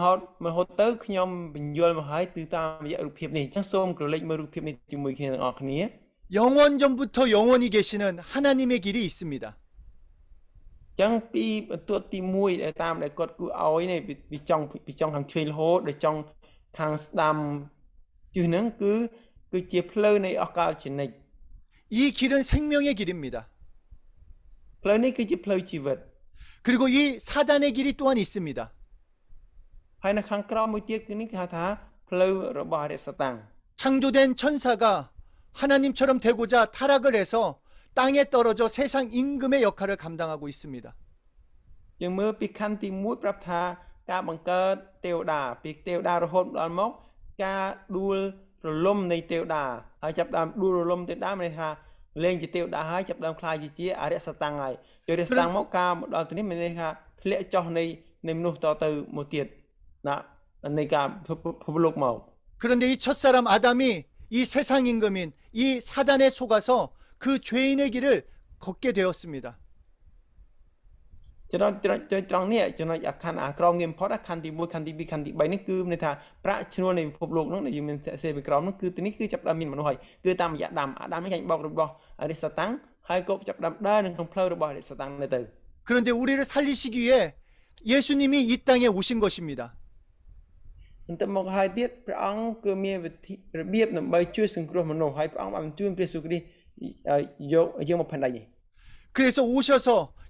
ហូតទៅខ្ញុំបញ្យល់មកហើយគឺតាមរយៈរូបភាពនេះអញ្ចឹងសូមក្រឡេកមើលរូបភាពនេះជាមួយគ្នាទាំងអស់គ្នា 영원전부터 영원히 계시는 하나님의 길이 있습니다. អញ្ចឹងពីបន្ទាត់ទី1ដែលតាមដែលគាត់គូឲ្យនេះពីចុងខាងឆ្វេងរហូតដល់ចុងខាងស្ដាំជិះហ្នឹងគឺជាផ្លូវនៃអស់កលជានិច្ច 이 길은 생명의 길입니다. ផ្លូវនេះគឺជាផ្លូវជីវិត 그리고 이 사단의 길이 또한 있습니다. ហើយនៅខាងក្រោមមួយទៀតគឺនេះគេហៅថាផ្លូវរបស់អរិយសតាំង 창조된 천사가 하나님처럼 되고자 타락을 해서 땅에 떨어져 세상 임금의 역할을 감당하고 있습니다. យើងមើលពីខណ្ឌទី1ប្រាប់ថាការបង្កើតទេវតាពីទេវតារហូតដល់មកការដួលរលំនៃទេវតាហើយចាប់ដើមដួលរលំទេវតាមានន័យថាលែងជាទេវតាហើយចាប់ដើមខ្លាយជាអរិយសតាំងហើយអរិយសតាំងមកការមកដល់ទីនេះមានន័យថាធ្លាក់ចុះនៃមនុស្សតទៅមកទៀតណានៃការភពលោកមក 그런데 이 첫사람 아담이 이 세상 임금인 이 사단에 속아서 그 죄인의 길을 걷게 되었습니다. ត្រង់នេះចំណុចអាខណ្ឌអាក្រមងារបំផុតខណ្ឌទី1ខណ្ឌទី2ខណ្ឌទី3នេះគឺមានន័យថាប្រាក់ឈ្នួលនៃពិភពលោកនោះដែលយើងមានសេពីក្រមនោះគឺទីនេះគឺចាប់ដើមមានមនុស្សហើយគឺតាមរយៈអាដាមនេះចាញ់បោករបស់អរិយសតាំងហើយក៏ចាប់ដើមដើរនៅក្នុងផ្លូវរបស់អរិយសតាំងនៅទៅ 그런데 우리를 살리시기 위해 예수님이 이 땅에 오신 것입니다. បន្ទាប់មកហើយទៀតព្រះអង្គគឺមានវិធីរបៀបដើម្បីជួយសង្គ្រោះមនុស្សហើយព្រះអង្គបានបញ្ជូនព្រះយេស៊ូវគ្រីស្ទយកយើងមកផែនដីនេះ 그래서 오셔서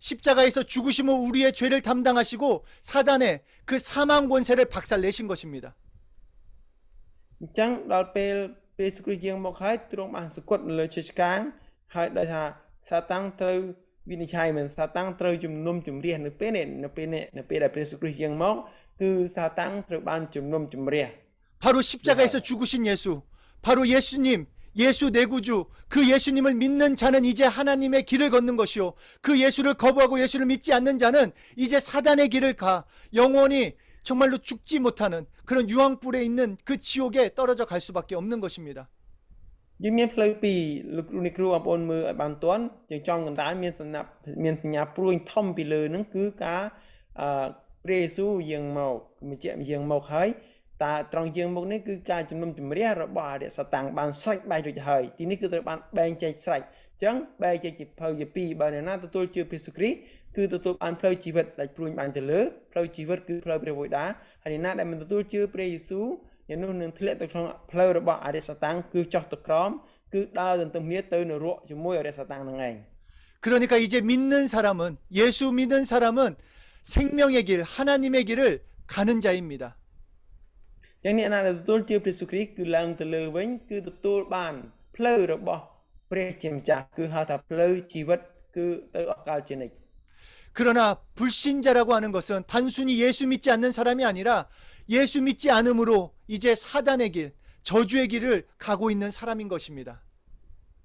십자가에서 죽으심으로 우리의 죄를 담당하시고 사단의 그 사망 권세를 박살내신 것입니다. អញ្ចឹងដល់ពេលព្រះយេស៊ូវគ្រីស្ទយើងមកហើយទ្រង់បានសគត់នៅលើឈើឆ្កាងហើយដោយថាសាតាំងត្រូវវិនិច្ឆ័យមិនសាតាំងត្រូវជំនុំជម្រះនៅពេលដែលព្រះយេស៊ូវគ្រីស្ទយើងមកគឺសាតាំងត្រូវបានជំនុំជម្រះ 바로 십자가에서 죽으신 예수, 바로 예수님, 예수 내 구주, 그 예수님을 믿는 자는 이제 하나님의 길을 걷는 것이요, 그 예수를 거부하고 예수를 믿지 않는 자는 이제 사단의 길을 가 영원히 정말로 죽지 못하는 그런 유황불에 있는 그 지옥에 떨어져 갈 수밖에 없는 것입니다. យើងមានផ្លូវពីរលោកគ្រូនេះគ្រូបងប្អូនមើលឲ្យបានទាន់យើងចង់កណ្ដាលមានសញ្ញាព្រួយធំពីលើហ្នឹងគឺការព្រះយេស៊ូវយាងមកបញ្ជាក់យាងមកហើយតាត្រង់យាងមកនេះគឺការជំនុំជម្រះរបស់អរិយសតាំងបានស្រេចបែករួចហើយទីនេះគឺត្រូវបានបែងចែកស្រេចអញ្ចឹងបែងចែកជាផ្លូវជាពីរបើអ្នកណាទទួលជឿព្រះយេស៊ូវគ្រីស្ទគឺទទួលបានផ្លូវជីវិតដែលព្រួញបានទៅលើផ្លូវជីវិតគឺផ្លូវព្រះវេដាហើយអ្នកណាដែលមិនទទួលជឿព្រះយេស៊ូវអ្នកនោះនឹងធ្លាក់ទៅក្នុងផ្លូវរបស់អរិយសតាំងគឺចុះទៅក្រោមគឺដើរទន្ទឹមគ្នាទៅនរកជាមួយអរិយសតាំងហ្នឹងឯង 그러니까 이제 믿는 사람은 예수 믿는 사람은 생명의 길, 하나님의 길을 가는 자입니다. យ៉ាងអ្នកណាដែលទទួលជឿព្រះយេស៊ូវគ្រីស្ទគឺឡើងទៅលើវិញគឺទទួលបានផ្លូវរបស់ព្រះជាម្ចាស់គឺហៅថាផ្លូវជីវិតគឺទៅអស់កលជានិច្ច 그러나 불신자라고 하는 것은 단순히 예수 믿지 않는 사람이 아니라 예수 믿지 않음으로 이제 사단의 길, 저주의 길을 가고 있는 사람인 것입니다.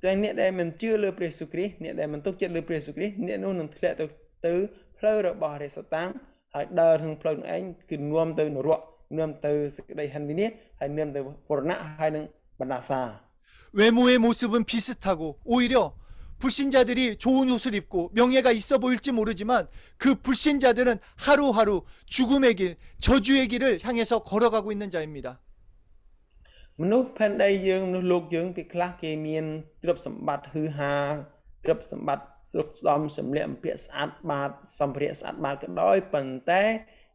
តែអ្នកដែលមិនជឿលើព្រះយេស៊ូវគ្រីស្ទអ្នកដែលមិនទុកចិត្តលើព្រះយេស៊ូវគ្រីស្ទអ្នកនោះនឹងធ្លាក់ទៅផ្លូវរបស់អរិយសតាំងហើយដើរក្នុងផ្លូវនឹងឯងគឺនាំទៅនរកនាំទៅសេចក្តីហិនវិនាសហើយនាំទៅពរណៈហើយនឹងបណ្ដាសា 외모의 모습은 비슷하고 오히려 불신자들이 좋은 옷을 입고 명예가 있어 보일지 모르지만 그 불신자들은 하루하루 죽음의 길, 저주의 길을 향해서 걸어가고 있는 자입니다. មនុស្សផែនដីយើងមនុស្សលោកយើងពីខ្លះគេមានទ្រព្យសម្បត្តិហឺហាទ្រព្យសម្បត្តិស្រុកស្ដំសម្លៀកបំពាក់ស្អាតបាតសម្ភារៈស្អាតបាតក៏ដោយប៉ុន្តែ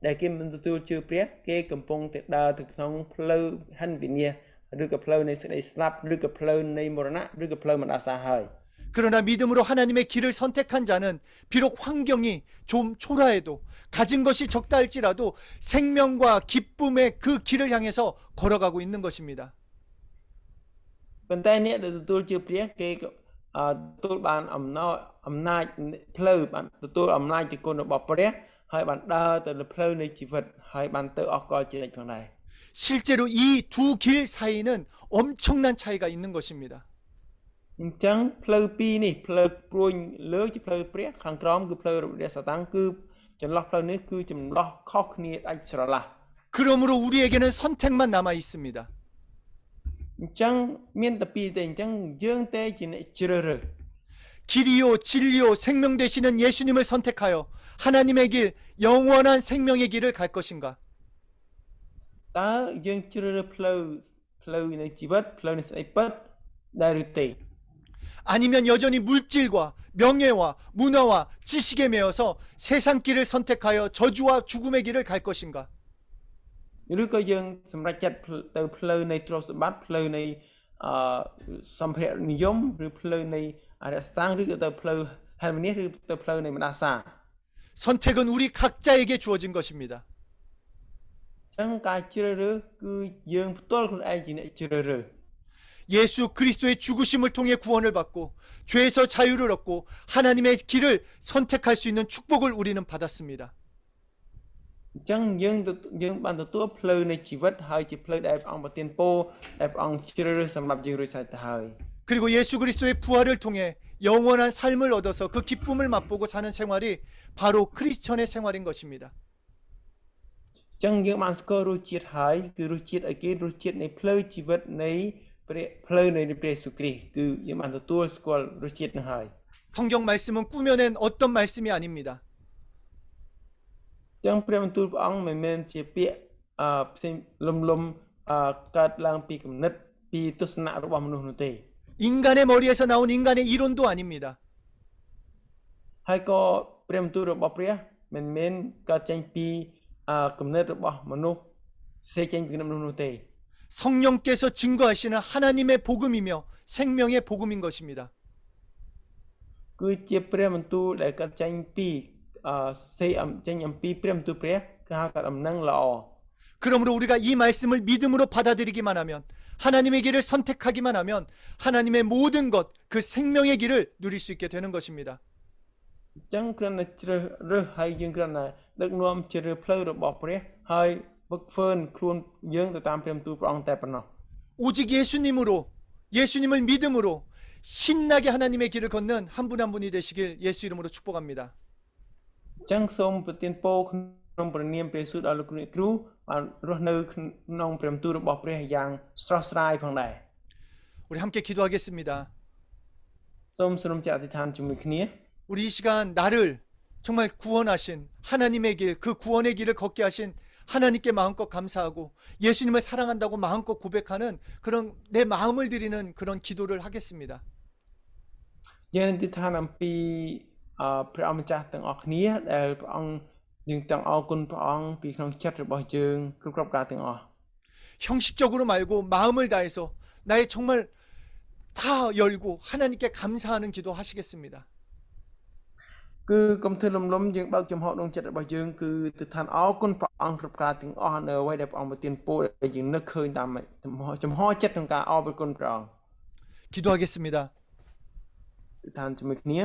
ដែលគេមិនទទួលជឿព្រះគេកំពុងតែដើរទៅក្នុងផ្លូវហិនវិនាសឬក៏ផ្លូវនៃសេចក្តីស្លាប់ឬក៏ផ្លូវនៃមរណៈឬក៏ផ្លូវបណ្ដាសាហើយ 그러나 믿음으로 하나님의 길을 선택한 자는 비록 환경이 좀 초라해도 가진 것이 적다 할지라도 생명과 기쁨의 그 길을 향해서 걸어가고 있는 것입니다. ប៉ុន្តែអ្នកដែលទទួលជឿព្រះគេក៏ ទទួលបានអំណាចផ្លូវបានទទួលអំណាចពីគុណរបស់ព្រះហើយបានដើរទៅលើផ្លូវនៃជីវិតហើយបានទៅអស់កលជានិច្ចផងដែរ 실제로 이 두 길 사이는 엄청난 차이가 있는 것입니다. អញ្ចឹងផ្លូវពីរនេះផ្លូវព្រួញលើជាផ្លូវព្រះខាងក្រោមគឺផ្លូវរបស់សាតាំងគឺចន្លោះផ្លូវនេះគឺចន្លោះខុសគ្នាដាច់ស្រឡះ 그러므로 우리에게는 선택만 남아 있습니다. អញ្ចឹងមានតែពីរទេអញ្ចឹងយើងទេជាអ្នកជ្រើសរើស 길이요 진리요 생명 되시는 예수님을 선택하여 하나님의 길 영원한 생명의 길을 갈 것인가? តើយើងជ្រើសរើសផ្លូវនៃជីវិតផ្លូវនៃស្អីពិតដែរឬទេ 아니면 여전히 물질과 명예와 문화와 지식에 매여서 세상 길을 선택하여 저주와 죽음의 길을 갈 것인가? ឬក៏យើងសម្រេចចិត្តទៅផ្លូវនៃទ្រព្យសម្បត្តិផ្លូវនៃសម្ភារៈនិយមឬផ្លូវនៃអរិយសតាំងឬក៏ទៅផ្លូវហេតុនេះឬទៅផ្លូវនៃមនាសា 선택은 우리 각자에게 주어진 것입니다. អញ្ចឹងការជ្រើសរើសគឺយើងផ្ទាល់ខ្លួនឯងជាអ្នកជ្រើសរើស 예수 그리스도의 죽으심을 통해 구원을 받고 죄에서 자유를 얻고 하나님의 길을 선택할 수 있는 축복을 우리는 받았습니다. អញ្ចឹងយើងបានទទួលផ្លូវនៃជីវិតហើយជាផ្លូវដែលព្រះអង្គប្រទានពរដែលព្រះអង្គជ្រើសរើសសម្រាប់យើងរួចស្រេចទៅហើយ 그리고 예수 그리스도의 부활을 통해 영원한 삶을 얻어서 그 기쁨을 맛보고 사는 생활이 바로 크리스천의 생활인 것입니다. អញ្ចឹងយើងបានស្គាល់រសជាតិហើយគឺរសជាតិអីគេរសជាតិនៃផ្លូវជីវិតនៃផ្លូវនៃព្រះយេស៊ូវគ្រីស្ទគឺយើងបានទទួលស្គាល់រសជាតិនោះហើយ 성경 말씀은 꾸며낸 어떤 말씀이 아닙니다. អញ្ចឹងព្រះបន្ទូលព្រះអង្គមិនមែនជាពាក្យផ្សេងលំកើតឡើងពីគំនិតពីទស្សនៈរបស់មនុស្សនោះទេ 인간의 머리에서 나온 인간의 이론도 아닙니다. ហើយក៏ព្រះបន្ទូលរបស់ព្រះមិនមែនកើតចេញពីគំនិតរបស់មនុស្សសេចេញពីគំនិតមនុស្សនោះទេ 성령께서 증거하시는 하나님의 복음이며 생명의 복음인 것입니다. គឺជាព្រះបន្ទូលដែលកើតចេញពីសេចេញអំពីព្រះបន្ទូលព្រះគឺហៅថាដំណឹងល្អ 그러므로 우리가 이 말씀을 믿음으로 받아들이기만 하면 하나님의 길을 선택하기만 하면 하나님의 모든 것 그 생명의 길을 누릴 수 있게 되는 것입니다. អញ្ចឹងគ្រាន់តែជ្រើសរើសហើយយើងគ្រាន់តែដឹកនាំជ្រើសផ្លូវរបស់ព្រះហើយវឹកហ្វឺនខ្លួនយើងទៅតាមព្រះបន្ទូលព្រះអង្គតែប៉ុណ្ណោះ 오직 예수님을 믿음으로 신나게 하나님의 길을 걷는 한 분 한 분이 되시길 예수 이름으로 축복합니다. អញ្ចឹងសូមប្រទានពរក្នុងព្រះនាមព្រះយេស៊ូវដល់លោកគ្រូបានរស់នៅក្នុងព្រះបន្ទូលរបស់ព្រះយ៉ាងស្រស់ស្រាយផងដែរ 우리 함께 기도하겠습니다. សូមសូមចាអធិដ្ឋានជាមួយគ្នា 우리 이 시간 나를 정말 구원하신 하나님의 길, 그 구원의 길을 걷게 하신 하나님께 마음껏 감사하고 예수님을 사랑한다고 마음껏 고백하는 그런 내 마음을 드리는 그런 기도를 하겠습니다. យើងអធិដ្ឋានអំពីព្រះអង្គម្ចាស់ទាំងអស់គ្នាដែលព្រះអង្គយើងទាំងអរគុណព្រះអង្គពីក្នុងចិត្តរបស់យើងគ្រប់ការទាំងអស់ 형식적으로 말고 마음을 다해서 나의 정말 다 열고 하나님께 감사하는 기도 하시겠습니다. គឺកុំធ្វើលំយើងបើកចំហក្នុងចិត្តរបស់យើងគឺទៅឋានអរគុណព្រះអង្គគ្រប់ការទាំងអស់នៅអ្វីដែលព្រះអង្គប្រទានពរដែលយើងនឹកឃើញតាមចំហចិត្តក្នុងការអរគុណព្រះអង្គ 기도하겠습니다. ឋានជាមួយគ្នា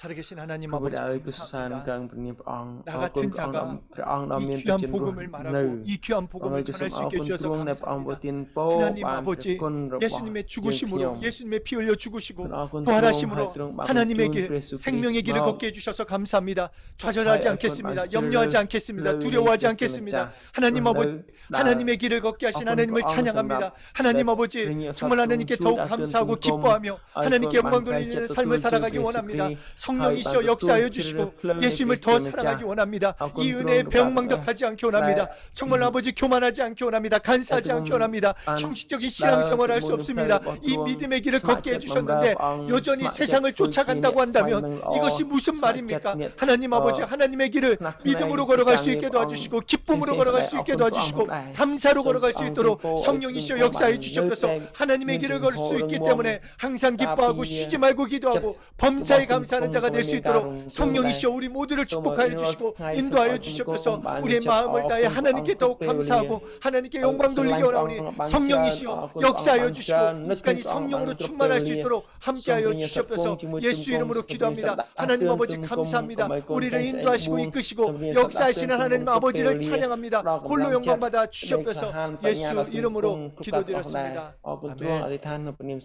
살아계신 하나님 ព្រះ 아버지 ដែលគឺសុសាន 감사합니다. កាងព្រះនាមព្រះអង្គ 나 អរគុណ 같은 ព្រះអង្គ 자가 ព្រះអង្គដ៏មាន 이 ព្រះ 귀한 ជន្ម 복음을 នៅ 말하고 이 귀한 복음을 ព្រះ 전할 수 អរ 있게 គុណ 해주셔서 ទ្រង់ដែលព្រះអង្គប្រ 감사합니다. ទានពរ 하나님 បានព្រះ 아버지 គុណរបស់ 예수님의 យើងខ្ញុំ 죽으심으로 예수님의 피 흘려 죽으시고 អរគុណទ្រង់ 부활하심으로 ហើយទ្រង់បាន 하나님의 ជួយ 길 ព្រះយេស៊ូវគ្រីស្ទ 생명의 길을 មក 걷게 해주셔서 감사합니다. 좌절하지 하여 않겠습니다. 그런 염려하지 말씀을 않겠습니다. 들으니 두려워하지 그렇게 않겠습니다. 자, 하나님 아버지 나 하나님의 길을 걷게 하신 어떤 하나님을 마음 찬양합니다. 생각, 하나님 내 아버지 그러니 정말 하나님께 어떤 더욱 주의 감사하고 어떤 기뻐하며 꿈, 하나님께 아이콘 영광 돌리는 만pai 삶을 jatuh 살아가기 Yesus 원합니다. Kristus, 성령이시여 hai 역사하여 bantu 주시고 kirap 예수님을 더 Kristus 사랑하기 Mecah. 원합니다. Akan 이 turun 은혜에 dekat, 배웅망덕하지 않게 원합니다. 정말 아버지 교만하지 않게 원합니다. 간사하지 않게 원합니다. 형식적인 신앙생활을 할 수 없습니다. 이 믿음의 길을 걷게 해주셨는데 여전히 세상을 쫓아간다고 한다면 이것이 무슨 말입니까? 하나님 아버지 하나님의 길을 믿음으로 걸어갈 수 있게 도와주시고 기쁨으로 걸어갈 수 있게 도와주시고 감사로 걸어갈 수 있도록 성령이시여 역사해 주시옵소서. 하나님의 길을 걸을 수 있기 때문에 항상 기뻐하고 쉬지 말고 기도하고 범사에 감사하는 자 자가 될 수 있도록 성령이시여 우리 모두를 축복하여 주시고 인도하여 주시옵소서. 우리의 마음을 다해 하나님께 더욱 감사하고 하나님께 영광 돌리기 원하오니 성령이시여 역사하여 주시고 이 시간이 성령으로 충만할 수 있도록 함께하여 주시옵소서. 예수 이름으로 기도합니다. 하나님 아버지 감사합니다. 우리를 인도하시고 이끄시고 역사하시는 하나님 아버지를 찬양합니다. 홀로 영광 받아 주시옵소서. 예수 이름으로 기도드렸습니다. 아멘.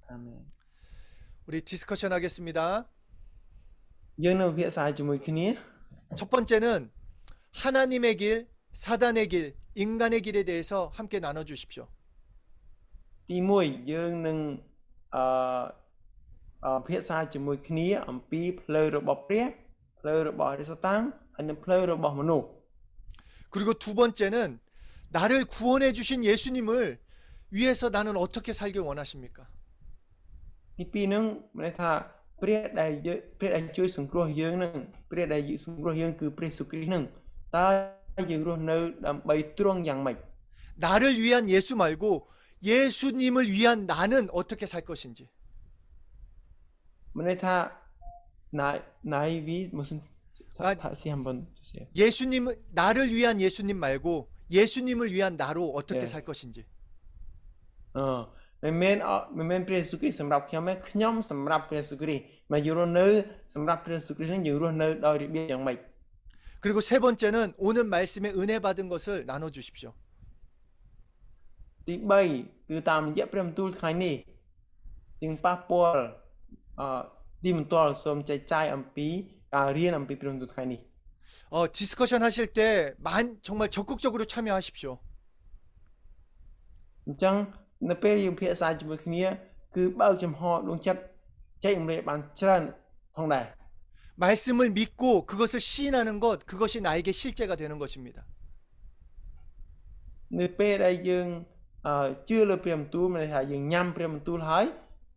아멘. 우리 디스커션 하겠습니다.យើងនៅភាសាជាមួយគ្នា. 첫 번째는 하나님의 길, 사단의 길, 인간의 길에 대해서 함께 나눠 주십시오.ទី1យើងនឹងភាសាជាមួយគ្នាអំពីផ្លូវរបស់ព្រះផ្លូវរបស់រាជសាតាំងហើយនិងផ្លូវរបស់មនុស្ស. 그리고 두 번째는 나를 구원해 주신 예수님을 위해서 나는 어떻게 살길 원하십니까?ទី2នឹងមានន័យថាព្រះដែលជួយសង្គ្រោះយើងនឹងព្រះដែលសង្គ្រោះយើងគឺព្រះយេស៊ូវគ្រីស្ទនឹងតើយើងរស់នៅដើម្បីទ្រង់យ៉ាងម៉េច. 나를 위한 예수 말고 예수님을 위한 나는 어떻게 살 것인지. មានន័យថាណៃវី무슨 다시 한번 주세요. 예수님 나를 위한 예수님 말고 예수님을 위한 나로 어떻게 살 것인지. មិនមែនព្រះយេស៊ូវគ្រីស្ទសម្រាប់ខ្ញុំទេខ្ញុំសម្រាប់ព្រះយេស៊ូវគ្រីស្ទមកយើងរស់នៅសម្រាប់ព្រះយេស៊ូវគ្រីស្ទនឹងយើងរស់នៅដោយរបៀបយ៉ាងម៉េច. 그리고 세 번째는 오늘 말씀에 은혜 받은 것을 나눠 주십시오. ទី3គឺតាមរយៈព្រះបន្ទូលថ្ងៃនេះជាងប៉ះពាល់ទីបន្ទាល់សូមចែកចាយអំពីការរៀនអំពីព្រះបន្ទូលថ្ងៃនេះ. 디스커션 하실 때 정말 적극적으로 참여하십시오. អញ្ចឹងនៅពេលយើងភាសាជាមួយគ្នាគឺបើកចំហដួងចិត្តចែករំលែកបានច្រើនផងដែរ. 말씀을 믿고 그것을 시인하는 것 그것이 나에게 실제가 되는 것입니다. នៅពេលដែលយើងជឿលើព្រះបន្ទូលមានន័យថាយើងញ៉ាំព្រះបន្ទូលហើយ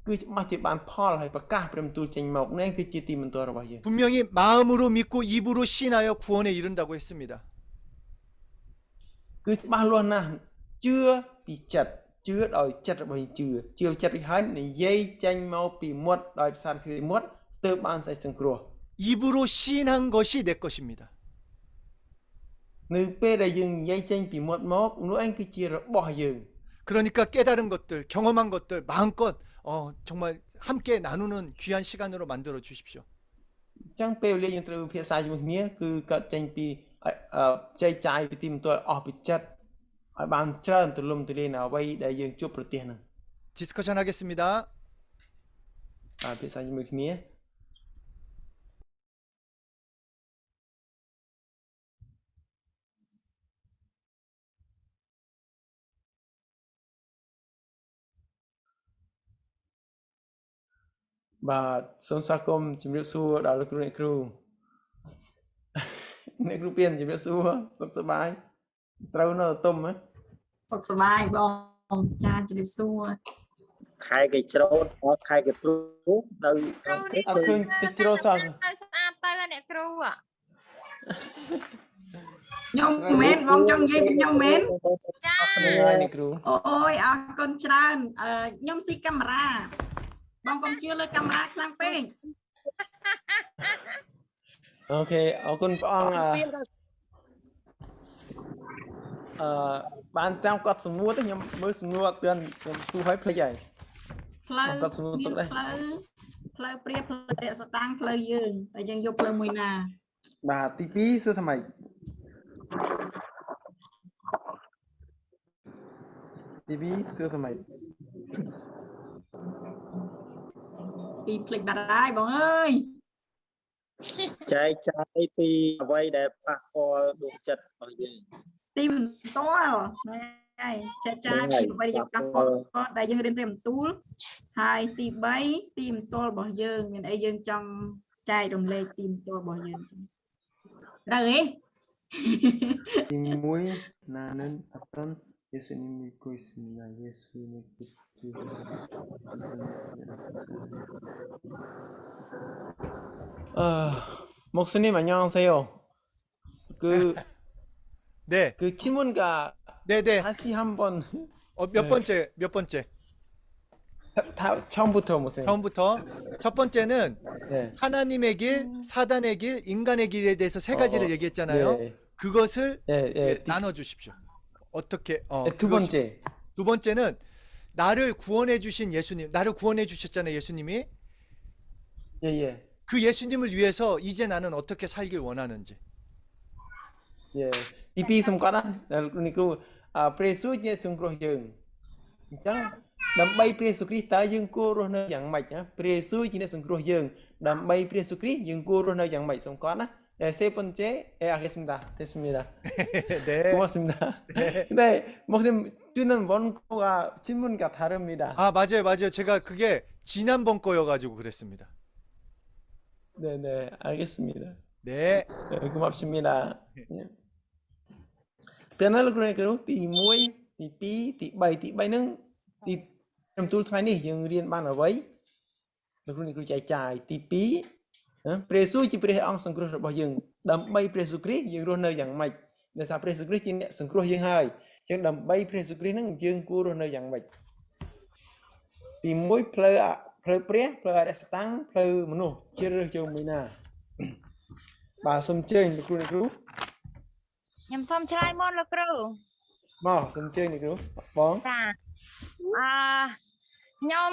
គឺច្បាស់ជាបានផលហើយប្រកាសព្រះបន្ទូលចេញមកនេះគឺជាទីបន្ទាល់របស់យើង. 분명히 마음으로 믿고 입으로 시인하여 구원에 이른다고 했습니다. គឺច្បាស់លាស់ណាស់ជឿពីចិត្តជឿដោយចិត្តរបស់យើងជឿចិត្តពីហើយនិយាយចេញមកពីមាត់ដោយភាសាពីមាត់ទើបបានសេចក្ដីសង្គ្រោះ. 입으로 시인한 것이 내 것입니다. នៅពេលដែលយើងនិយាយចេញពីមាត់មកនោះឯងគឺជារបស់យើង. 그러니까 깨달은 것들, 경험한 것들 마음껏 정말 함께 나누는 귀한 시간으로 만들어 주십시오. អញ្ចឹងពេលវេលាយើងត្រូវភាសាជាមួយគ្នាគឺកើតចេញពីចែកចាយពីទីបន្ទាល់អស់ពីចិត្តឲ្យបានច្រើនទូលំទូលាយនៅអ្វីដែលយើងជួបប្រទះនឹង. 디스커션 하겠습니다. ភាសាជាមួយគ្នា.បាទសូមស្វាគមន៍ជំរាបសួរដល់លោកគ្រូអ្នកគ្រូអ្នកគ្រូពៀនជំរាបសួរសុខសប្បាយស្រូវនៅទុំហ៎សុខសប្បាយបងចាជំរាបសួរខែគេច្រូតអត់ខែគេព្រុសនៅអត់ឃើញទៅច្រូតសោះទៅស្អាតទៅអ្នកគ្រូខ្ញុំមែនបងចង់និយាយពីខ្ញុំមែនចាអ្នកគ្រូអូយអរគុណច្រើនខ្ញុំស៊ីកាមេរ៉ាបងកុំជឿលើកាមេរ៉ាខ្លាំងពេកអូខេអរគុណព្រះអង្គបានតាមគាត់សំណួរទៅខ្ញុំមើលសំណួរអត់ទាន់ខ្ញុំសួរឲ្យភ្លេចហើយផ្លូវគាត់សំណួរទុកដែរផ្លូវព្រាផ្លូវរយៈសតាំងផ្លូវយើងតែយើងយកផ្លូវមួយណាបាទទី2សួរសម័យទី2សួរសម័យពីភ្លេចបាត់ហើយបងអើយចែកចាយពីអ្វីដែលប៉ះពាល់ដួងចិត្តរបស់យើងទីបន្ទាល់ហើយចែកចាយពីអ្វីដែលប៉ះពាល់ដែលយើងរៀនព្រះបន្ទូលហើយទី3ទីបន្ទាល់របស់យើងមានអីយើងចង់ចែករំលែកទីបន្ទាល់របស់យើងត្រូវទេទី1 나는 어떤 예수님 믿고 있습니다. 예수님 목사님 안녕하세요. 네. 그 질문가 네네. 다시 한번 몇 번째? 다 처음부터 목사님. 처음부터 첫 번째는 네. 하나님의 길, 사단의 길, 인간의 길에 대해서 세 가지를 얘기했잖아요. 네. 그것을 예, 예. 나눠 주십시오. 어떻게 두 번째. 두 번째는 나를 구원해 주신 예수님, 나를 구원해 주셨잖아요, 예수님이. 예, 예. 그 예수님을 위해서 이제 나는 어떻게 살길 원하는지. 예. Tí pi xong có đó, ni cruព្រះយេស៊ូវជាសង្គ្រោះយើងអញ្ចឹងដើម្បីព្រះយេស៊ូវគ្រីស្ទតើយើងគួររស់នៅយ៉ាងម៉េចណាព្រះយេស៊ូវជាអ្នកសង្គ្រោះយើងដើម្បីព្រះយេស៊ូវគ្រីស្ទយើងគួររស់នៅយ៉ាងម៉េចសូមកត់ណា세 번째 알겠습니다. 됐습니다. 네. 고맙습니다. 근데 목사님 주는 원고가 질문과 다릅니다. 아, 맞아요, 맞아요. 제가 그게 지난번 거여가지고 그랬습니다. 네, 네, 알겠습니다. 네. 네, 고맙습니다. Tên là cái tí muối, tí pi, tí bảy, tí bảy nâng, tí trong túi thay này dừng riêng ban ở vậy. Lúc này cứ chạy tí pi. ព្រះយេស៊ូវជាព្រះអង្គសង្គ្រោះរបស់យើងដើម្បីព្រះយេស៊ូវគ្រីស្ទយើងរស់នៅយ៉ាងម៉េចដោយសារព្រះយេស៊ូវគ្រីស្ទជាអ្នកសង្គ្រោះយើងហើយអញ្ចឹងដើម្បីព្រះយេស៊ូវគ្រីស្ទហ្នឹងយើងគួររស់នៅយ៉ាងម៉េចទី1ផ្លូវព្រះផ្លូវអរិយសតាំងផ្លូវមនុស្សជ្រើសរើសចូលមួយណាបាទសូមអញ្ជើញលោកគ្រូខ្ញុំសូមឆ្លើយមុនលោកគ្រូ មកសូមអញ្ជើញលោកគ្រូបង ចាខ្ញុំ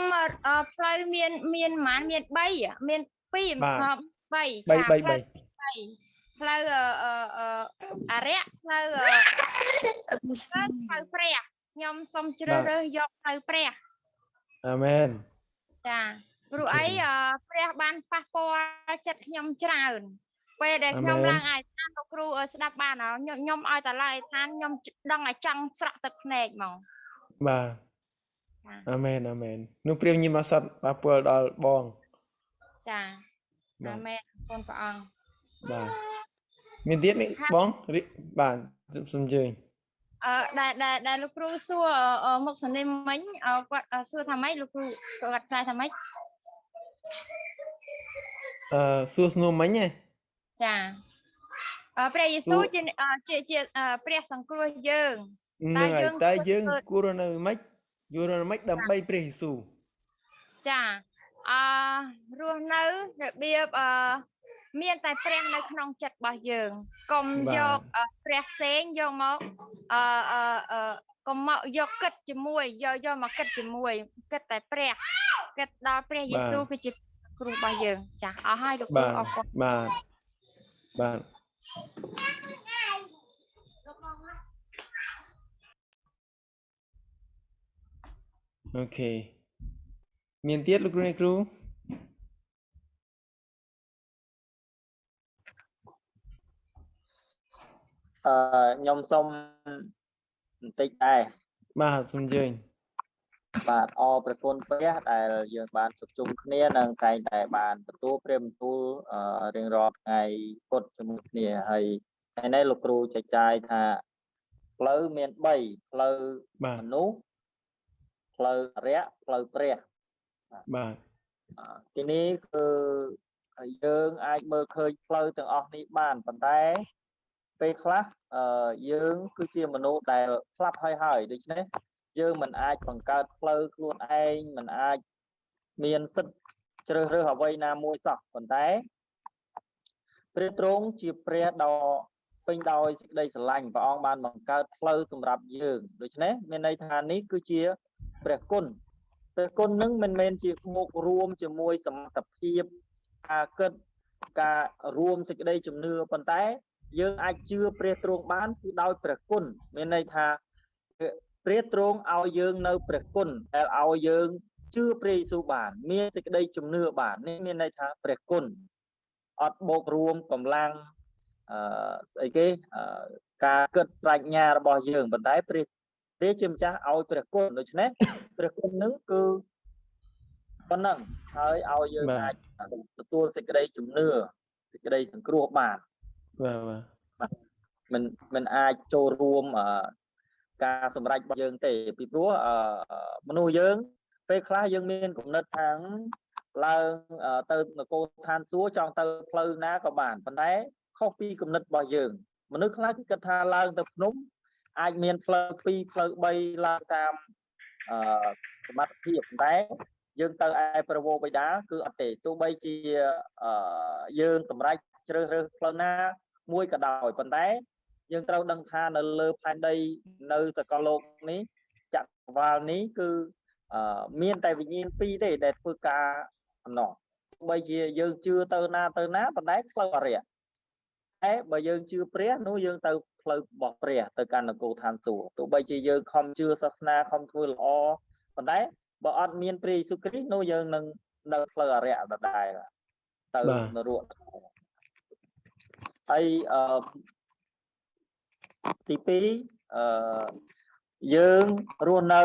ផ្លូវមានប្រហែលមាន3មាន2 3ចាផ្លូវផ្លូវអរិយផ្លូវព្រះខ្ញុំសូមជ្រើសរើសយកផ្លូវព្រះ អាមែន ចាព្រោះអីព្រះបានប៉ះពាល់ចិត្តខ្ញុំច្រើនពេលដែលខ្ញុំឡើងឯឋានលោកគ្រូស្ដាប់បានខ្ញុំឲ្យតែឡើងឯឋានខ្ញុំដឹងឲ្យចង់ស្រក់ទឹកភ្នែកហ្មង បាទអាមែនអាមែននោះព្រះញីមកសត្វប៉ះពាល់ដល់បង ចាអាមែនសូមព្រះអង្គ បាទមានទៀតនេះបងបាទសូមអញ្ជើញ ដែលលោកគ្រូសួរមកសនិមមិញគាត់សួរថាម៉េចលោកគ្រូគាត់ឆ្លើយថាម៉េច សួរស្នួរមិញហ៎ ចាព្រះយេស៊ូវជាព្រះសង្គ្រោះយើង តែយើងគួរនៅម៉េចយល់នៅម៉េចដើម្បីព្រះយេស៊ូវ ចារស់នៅរបៀបមានតែព្រះនៅក្នុងចិត្តរបស់យើងកុំយកព្រះផ្សេងយកមកកុំមកយកគិតជាមួយយកមកគិតជាមួយគិតតែព្រះគិតដល់ព្រះយេស៊ូវគឺជាគ្រូរបស់យើងចាអស់ហើយលោកគ្រូអរគុណ បាទអូខេមានទៀតលោកគ្រូអ្នកគ្រូ ខ្ញុំសូមបន្តិចដែរ បាទសូមអញ្ជើញ បាទអរព្រះគុណព្រះដែលយើងបានជួបជុំគ្នានិងតែងតែបានទទួលព្រះបន្ទូលរៀងរាល់ថ្ងៃពុទ្ធជាមួយគ្នាហើយថ្ងៃនេះលោកគ្រូចែកចាយថាផ្លូវមាន3ផ្លូវមនុស្សផ្លូវអរិយផ្លូវព្រះ បាទ ទីនេះគឺយើងអាចមើលឃើញផ្លូវទាំងអស់នេះបានប៉ុន្តែពេលខ្លះយើងគឺជាមនុស្សដែលស្លាប់ហើយដូច្នេះយើងមិនអាចបង្កើតផ្លូវខ្លួនឯងមិនអាចមានសិទ្ធិជ្រើសរើសអ្វីណាមួយសោះប៉ុន្តែព្រះទ្រង់ជាព្រះដ៏ពេញដោយសេចក្តីស្រឡាញ់ព្រះអង្គបានបង្កើតផ្លូវសម្រាប់យើងដូច្នេះមានន័យថានេះគឺជាព្រះគុណនឹងមិនមែនជាមុខរួមជាមួយសមត្ថភាពការគិតការរួមសេចក្តីជំនឿប៉ុន្តែយើងអាចជឿព្រះទ្រង់បានគឺដោយព្រះគុណមានន័យថាព្រះទ្រង់ឲ្យយើងនៅព្រះគុណដែលឲ្យយើងជឿព្រះយេស៊ូវបានមានសេចក្តីជំនឿបាននេះមានន័យថាព្រះគុណអត់បូករួមកម្លាំងស្អីគេការគិតប្រាជ្ញារបស់យើងប៉ុន្តែព្រះជាម្ចាស់ឲ្យព្រះគុណដូច្នេះព្រះគុណនឹងគឺប៉ុណ្ណឹងហើយឲ្យយើងអាចទទួលសេចក្តីជំនឿសេចក្តីសង្គ្រោះបាន បាទ មិនអាចចូលរួមការសម្រេចរបស់យើងទេពីព្រោះមនុស្សយើងពេលខ្លះយើងមានគំនិតថាឡើងទៅនគរឋានសួគ៌ចង់ទៅផ្លូវណាក៏បានប៉ុន្តែខុសពីគំនិតរបស់យើងមនុស្សខ្លះគេគិតថាឡើងទៅភ្នំអាចមានផ្លូវ2ផ្លូវ3ឡើងតាមសមត្ថភាពតែ យើងទៅឯប្រវោបិតាគឺអត់ទេទោះបីជាយើងសម្រេចជ្រើសរើសផ្លូវណាមួយក៏ដោយប៉ុន្តែយើងត្រូវដឹងថានៅលើផែនដីនៅសកលលោកនេះចក្រវាលនេះគឺមានតែវិញ្ញាណពីរទេដែលធ្វើការអំណោះទោះបីជាយើងជឿទៅណាប៉ុន្តែផ្លូវអរិយតែបើយើងជឿព្រះនោះយើងទៅផ្លូវរបស់ព្រះទៅកាន់នគរឋានសួគ៌ទោះបីជាយើងខំជឿសាសនាខំធ្វើល្អប៉ុន្តែបើអត់មានព្រះយេស៊ូវគ្រីស្ទនោះយើងនឹងនៅផ្លូវអរិយដដែលទៅនរកហើយទី2យើងរស់នៅ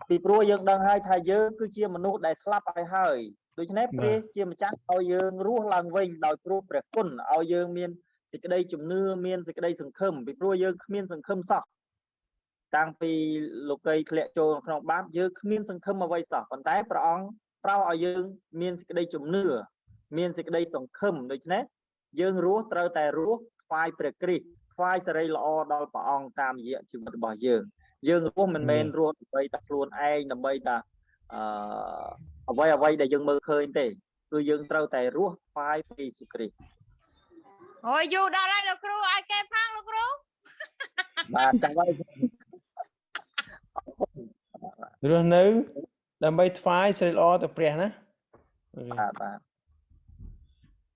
ពីព្រោះយើងដឹងហើយថាយើងគឺជាមនុស្សដែលស្លាប់ហើយដូច្នេះព្រះជាម្ចាស់ឲ្យយើងរស់ឡើងវិញដោយព្រោះព្រះគុណឲ្យយើងមានសេចក្តីជំនឿមានសេចក្តីសង្ឃឹមពីព្រោះយើងគ្មានសង្ឃឹមសោះតាំងពីលោកីធ្លាក់ចូលក្នុងបាបយើងគ្មានសង្ឃឹមអ្វីសោះប៉ុន្តែព្រះអង្គប្រោសឲ្យយើងមានសេចក្តីជំនឿមានសេចក្តីសង្ឃឹមដូច្នេះយើងរស់ត្រូវតែរស់ថ្វាយព្រះគ្រីស្ទថ្វាយសេរីល្អដល់ព្រះអង្គតាមរយៈជីវិតរបស់យើងរស់មិនមែនរស់ដើម្បីតែខ្លួនឯងដើម្បីតែអ្វីដែលយើងមើលឃើញទេគឺយើងត្រូវតែរស់ថ្វាយព្រះយេស៊ូវគ្រីស្ទអូយយូរដល់ហើយលោកគ្រូឲ្យគេផាំងលោកគ្រូបាទចាំហើយរស់នៅដើម្បីថ្វាយសេរីល្អទៅព្រះណាបាទ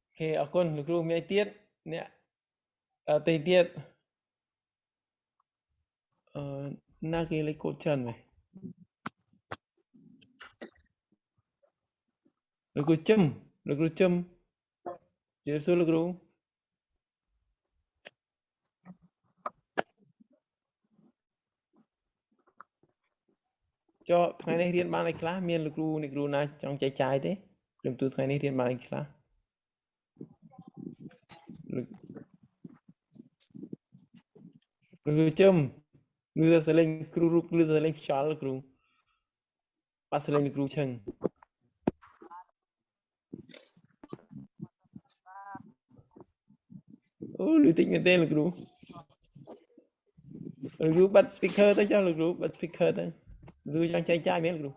អូខេអរគុណលោកគ្រូមានអីទៀតអ្នកទីទៀតណាគេលេខកូដច្រើនមែនលោកគ្រូជំជំរាបសួរលោកគ្រូចុះថ្ងៃនេះរៀនបានអីខ្លះមានលោកគ្រូណាចង់ចែកចាយទេព្រមទូថ្ងៃនេះរៀនបានអីខ្លះលោកគ្រូជំឮតែសលេងគ្រូឮតែសលេងខ្យល់លោកគ្រូបាត់សលេងលោកគ្រូឈឹងអូឮតិចមែនទេលោកគ្រូបាត់ speaker ទៅចុះលោកគ្រូបាត់ speaker ទៅឬចង់ចែកចាយមែនលោក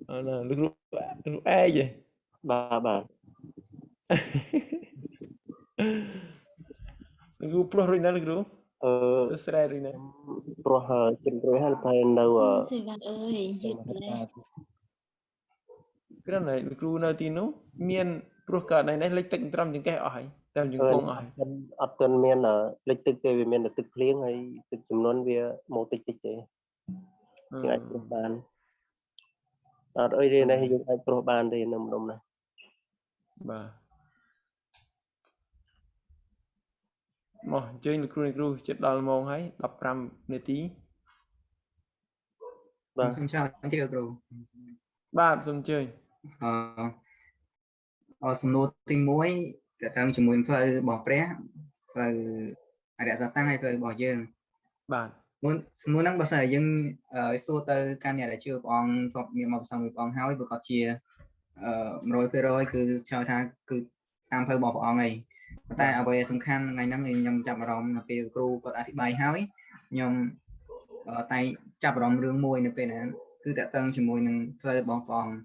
គ្រូលោកគ្រូអែយបាទលោកគ្រូព្រោះរួចណាលោកគ្រូស្រែរួចណាព្រោះជំរឿនហើយតែនៅសេវាអើយយឺតម្លេះគ្រាន់តែលោកគ្រូនៅទីនោះមានព្រោះកើតនេះលេខទឹកត្រឹមចង្កេះអស់ហើយតែជង្គង់អស់ហើយអត់ទាន់មានលេខទឹកទេវាមានតែទឹកភ្លៀងហើយទឹកចំនួនវាមកតិចទេយើងអាចព្រោះបានអត់អីទេនេះយើងអាចព្រោះបានទេនៅម្ដុំណាបាទមកអញ្ជើញលោកគ្រូជិតដល់ម៉ោងហើយ15នាទីបាទសូមជម្រាបលោកគ្រូបាទសូមអញ្ជើញសំណួរទី1តើតាមជាមួយផ្លូវរបស់ព្រះផ្លូវអរិយសច្ចទាំងហើយផ្លូវរបស់យើងបាទសំណួរហ្នឹងបើសិនយើងសួរទៅកាន់អ្នកដែលជឿព្រះអង្គធ្លាប់មានមកប្រសងមួយព្រះអង្គហើយប្រកាសជា100% គឺឆ្លើយថាគឺតាមផ្លូវរបស់ព្រះអង្គហើយតែអ្វីសំខាន់ថ្ងៃហ្នឹងខ្ញុំចាប់អារម្មណ៍នៅពេលគ្រូគាត់អធិប្បាយហើយខ្ញុំតែចាប់អារម្មណ៍រឿងមួយនៅពេលហ្នឹងគឺតើតឹងជាមួយនឹងផ្លូវរបស់ព្រះអង្គ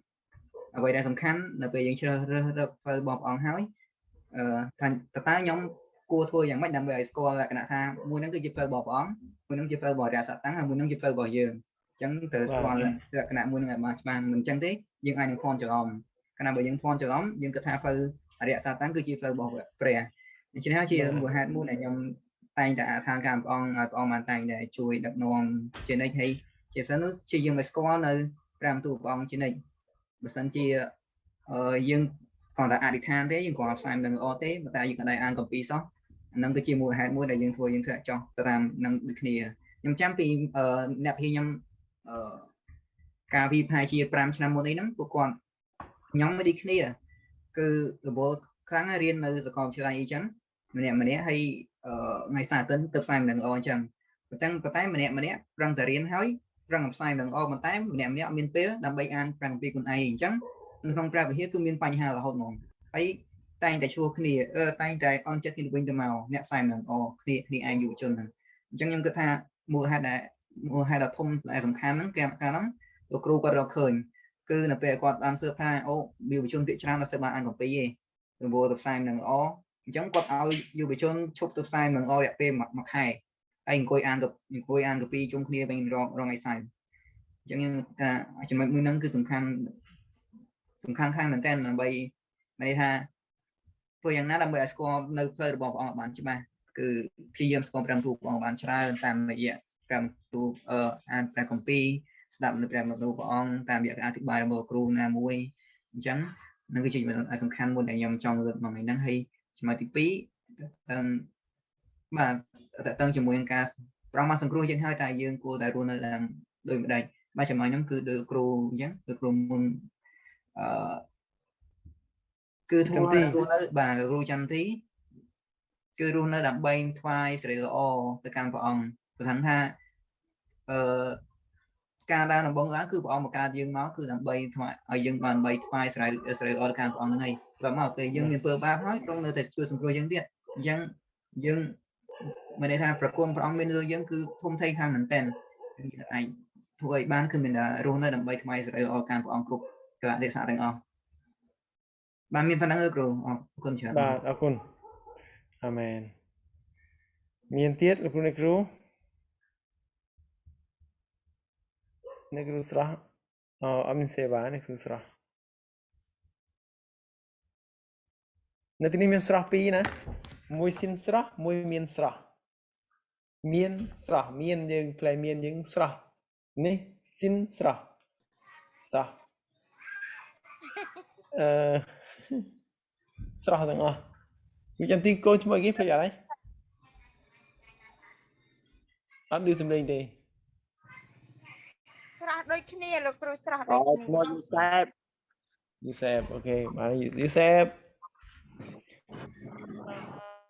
អ្វីដែលសំខាន់នៅពេលយើងជ្រើសរើសរកផ្លូវរបស់ព្រះអង្គហើយថាតើខ្ញុំគួរធ្វើយ៉ាងម៉េចដើម្បីឲ្យស្គាល់លក្ខណៈថាមួយហ្នឹងគឺជាផ្លូវរបស់ព្រះអង្គមួយហ្នឹងជាផ្លូវរបស់អរិយសច្ចទាំងហើយមួយហ្នឹងជាផ្លូវរបស់យើងអញ្ចឹងត្រូវស្គាល់លក្ខណៈមួយហ្នឹងឲ្យបានច្បាស់មិនអញ្ចឹងទេយើងអាចនឹងភ័ន្តច្រឡំកាលណាបើយើងភ័ន្តច្រឡំយើងគិតថាផ្លូវអរិយសច្ចទាំងគឺជាផ្លូវរបស់ព្រះដូច្នេះហើយជាមូលហេតុមួយដែលខ្ញុំតែងតែអធិដ្ឋានការព្រះអង្គឲ្យព្រះអង្គបានតែងតែជួយដឹកនាំជានិច្ចហើយជាពិសេសនោះជាយើងមិនស្គាល់នៅព្រះបន្ទូលព្រះអង្គជានិច្ចបើសិនជាយើងគ្រាន់តែអធិដ្ឋានទេយើងគ្រាន់តែផ្សាយនឹងល្អទេតែយើងក៏ដែរអានគម្ពីរសោះហ្នឹងគឺជាមូលហេតុមួយដែលយើងធ្វើយើងធ្លាក់ចុះទៅតាមនឹងដូចគ្នាខ្ញុំចាំពីអ្នកភីខ្ញុំកាលពីប្រហែលជា5ឆ្នាំមុននេះហ្នឹងពួកគាត់ខ្ញុំមិនដូចគ្នាគឺរបបខ្លាំងរៀននៅសាកលវិទ្យាល័យអីចឹងម្នាក់ហើយថ្ងៃសាទិនទៅផ្សាយនឹងល្អអញ្ចឹងប៉ុន្តែម្នាក់ប្រឹងតែរៀនហើយប្រឹងផ្សាយនឹងល្អប៉ុន្តែម្នាក់អត់មានពេលដើម្បីអានព្រះគម្ពីរខ្លួនឯងអញ្ចឹងក្នុងព្រះវិហារគឺមានបញ្ហារហូតហ្មងហើយតែងតែជួគ្នាតែងតែអន់ចិត្តគ្នាវិញទៅមកអ្នកផ្សាយនឹងល្អគ្នាឯងយុវជនហ្នឹងអញ្ចឹងខ្ញុំគិតថាមូលហេតុដ៏ធំដែលសំខាន់ហ្នឹងកាលហ្នឹងលោកគ្រូគាត់រកឃើញ គឺនៅពេលគាត់បានសើបថាអូយុវជនភាគច្រើនដល់សើបបានអានកំពីឯងព្រោះទៅផ្សាយនឹងល្អអញ្ចឹងគាត់ឲ្យយុវជនឈប់ទៅផ្សាយនឹងល្អរយៈពេលមួយខែហើយអង្គុយអានកំពីជុំគ្នាវិញរងថ្ងៃសៅរ៍អញ្ចឹងខ្ញុំថាចំណុចមួយហ្នឹងគឺសំខាន់ខាងមែនតើដើម្បីមានន័យថាធ្វើយ៉ាងណាដើម្បីឲ្យស្គាល់នៅផ្លូវរបស់ព្រះអង្គបានច្បាស់គឺព្យាយាមស្គាល់ព្រះបន្ទូលព្រះអង្គបានច្រើនតាមរយៈព្រះបន្ទូលអានព្រះគម្ពីរស្ដាប់នៅព្រះបន្ទូលព្រះអង្គតាមរយៈការអធិប្បាយរបស់គ្រូណាមួយអញ្ចឹងនឹងគឺជាចំណុចសំខាន់មួយដែលខ្ញុំចង់លើកមកថ្ងៃហ្នឹងហើយចំណុចទី2តើជាមួយនឹងការប្រងមកសង្គ្រោះយើងហើយតែយើងគួរតែរស់នៅតាមដោយម្ដេចបាទចំណុចហ្នឹងគឺដូចគ្រូអញ្ចឹងគឺគ្រូមុនគឺធ្វើរស់នៅបាទគ្រូចន្ទទីគឺរស់នៅដើម្បីថ្វាយសេរីល្អទៅកាន់ព្រះអង្គព្រោះថាការដែលដំបងឡើងគឺព្រះអង្គបង្កើតយើងមកគឺដើម្បីថ្វាយឲ្យយើងបានបីថ្វាយសេរីល្អទៅកាន់ព្រះអង្គហ្នឹងហើយដល់មកពេលយើងមានពើបាបហើយទ្រង់នៅតែជួយសង្គ្រោះយើងទៀតអញ្ចឹងយើងមានន័យថាប្រគុណព្រះអង្គមានលើយើងគឺធំធេងខាងមែនតើអាចធ្វើឲ្យបានគឺមានតែរស់នៅដើម្បីថ្វាយសេរីល្អកាន់ព្រះអង្គគ្រប់កលៈទេសៈទាំងអស់បានមានប៉ុណ្ណឹងគ្រូអរគុណច្រើនបាទអរគុណអាមែនមានទៀតលោកគ្រូអ្នកគ្រូស្រស់អត់មានសេវាអ្នកគ្រូស្រស់នៅទីនេះមានស្រស់ពីរណាមួយស៊ីនស្រស់មួយមានស្រស់មានស្រស់មានយើងផ្លែមានយើងស្រស់នេះស៊ីនស្រស់ស្រស់ស្រស់ទាំងអស់វាចាំទីកូនឈ្មោះគេភ្លេចអត់ហើយអត់ឮសំឡេងទេស្រស់ដូចគ្នាលោកគ្រូស្រស់ដូចគ្នាឈ្មោះយូសេបអូខេបាទយូសេប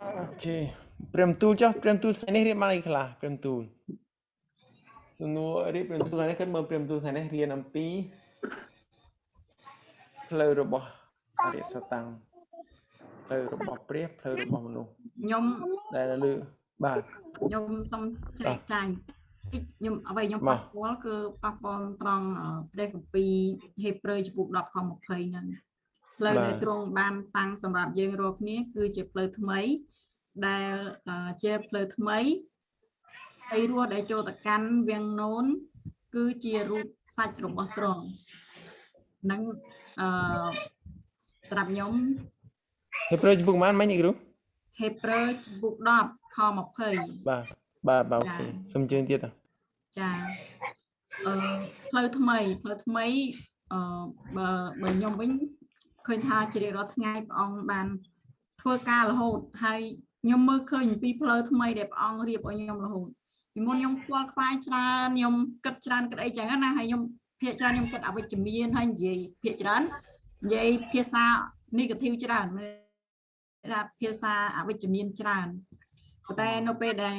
អូខេព្រមទូលចុះព្រមទូលថ្ងៃនេះរៀនបានអីខ្លះព្រមទូលសំណួររៀបព្រមទូលថ្ងៃនេះគិតមើលព្រមទូលថ្ងៃនេះរៀនអំពីផ្លូវរបស់អរិយសតាំងផ្លូវរបស់ព្រះផ្លូវរបស់មនុស្សខ្ញុំដែលលើបាទខ្ញុំសូមចែកចាយខ្ញុំអ្វីខ្ញុំប៉ះពាល់គឺប៉ះពាល់ត្រង់ព្រះគម្ពីរហេព្រើរចំពោះ10ខ20ហ្នឹងផ្លូវដែលទ្រង់បានតាំងសម្រាប់យើងរាល់គ្នាគឺជាផ្លូវថ្មីដែលជាផ្លូវថ្មីហើយរស់ដែលចូលទៅកាន់វាំងនោនគឺជារូបសាច់របស់ទ្រង់នឹងត្រាប់ខ្ញុំហេព្រើរចំពោះប៉ុន្មានមិញនេះគ្រូហេព្រើរចំពោះ10ខ20បាទអូខេសូមជឿទៀតចាផ្លូវថ្មីបើខ្ញុំវិញឃើញថាជារៀងរាល់ថ្ងៃព្រះអង្គបានធ្វើការរហូតហើយខ្ញុំមើលឃើញពីផ្លូវថ្មីដែលព្រះអង្គរៀបឲ្យខ្ញុំរហូតពីមុនខ្ញុំខ្វល់ខ្វាយច្រើនខ្ញុំគិតច្រើនគិតអីចឹងណាហើយខ្ញុំភាគច្រើនខ្ញុំគិតអវិជ្ជមានហើយនិយាយភាគច្រើននិយាយភាសា negative ច្រើនថាភាសាអវិជ្ជមានច្រើនតែនៅពេលដែល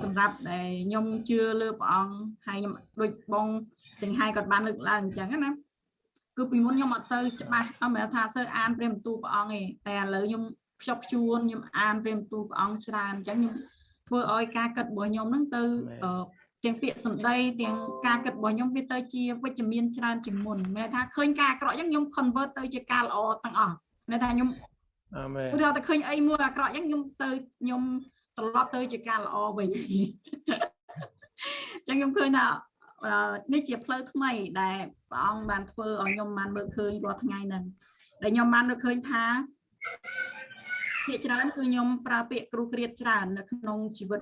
សម្រាប់ដែលខ្ញុំជឿលើព្រះអង្គហើយខ្ញុំដូចបងសិង្ហៃគាត់បានលើកឡើងអញ្ចឹងណាគឺពីមុនខ្ញុំអត់សូវច្បាស់អត់មែនថាសូវអានព្រះបន្ទូលព្រះអង្គទេតែឥឡូវខ្ញុំខ្ជាប់ខ្ជួនខ្ញុំអានព្រះបន្ទូលព្រះអង្គច្រើនអញ្ចឹងខ្ញុំធ្វើឲ្យការគិតរបស់ខ្ញុំហ្នឹងទៅទាំងពាក្យសម្ដីទាំងការគិតរបស់ខ្ញុំវាទៅជាវិជ្ជមានច្រើនជាងមុនមានថាឃើញការអាក្រក់អញ្ចឹងខ្ញុំ convert ទៅជាការល្អទាំងអស់មានថាខ្ញុំអាមែនឧទាហរណ៍តែឃើញអីមួយអាក្រក់អញ្ចឹងខ្ញុំត្រឡប់ទៅជាការល្អវិញអញ្ចឹងខ្ញុំឃើញថានេះជាផ្លូវថ្មីដែលព្រះអង្គបានធ្វើឲ្យខ្ញុំបានមើលឃើញរាល់ថ្ងៃហ្នឹងដែលខ្ញុំបានមើលឃើញថាភាគច្រើនគឺខ្ញុំប្រើពាក្យគ្រូគ្រាតច្រើននៅក្នុងជីវិត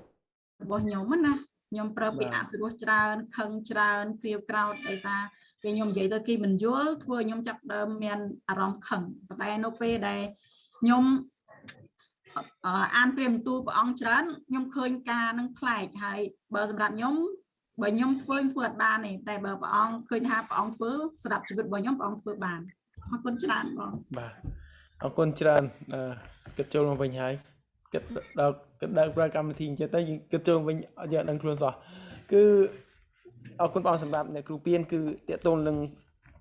របស់ខ្ញុំណាខ្ញុំប្រើពាក្យអសុរោះច្រើនខឹងច្រើនគ្រាវក្រោធដោយសារពេលខ្ញុំនិយាយទៅគេមិនយល់ធ្វើឲ្យខ្ញុំចាប់ដើមមានអារម្មណ៍ខឹងតែនៅពេលដែលខ្ញុំអានព្រះបន្ទូលព្រះអង្គច្រើនខ្ញុំឃើញការនឹងប្លែកហើយបើសម្រាប់ខ្ញុំបើខ្ញុំធ្វើអត់បានទេតែបើព្រះអង្គឃើញថាព្រះអង្គធ្វើសម្រាប់ជីវិតរបស់ខ្ញុំព្រះអង្គធ្វើបានអរគុណច្រើនបងបាទអរគុណច្រើនគិតចូលមកវិញហើយគិតដល់ប្រើកម្មវិធីអញ្ចឹងទៅយើងគិតចូលវិញអត់យកដឹងខ្លួនសោះគឺអរគុណបងសម្រាប់អ្នកគ្រូពៀនគឺតេតូននឹង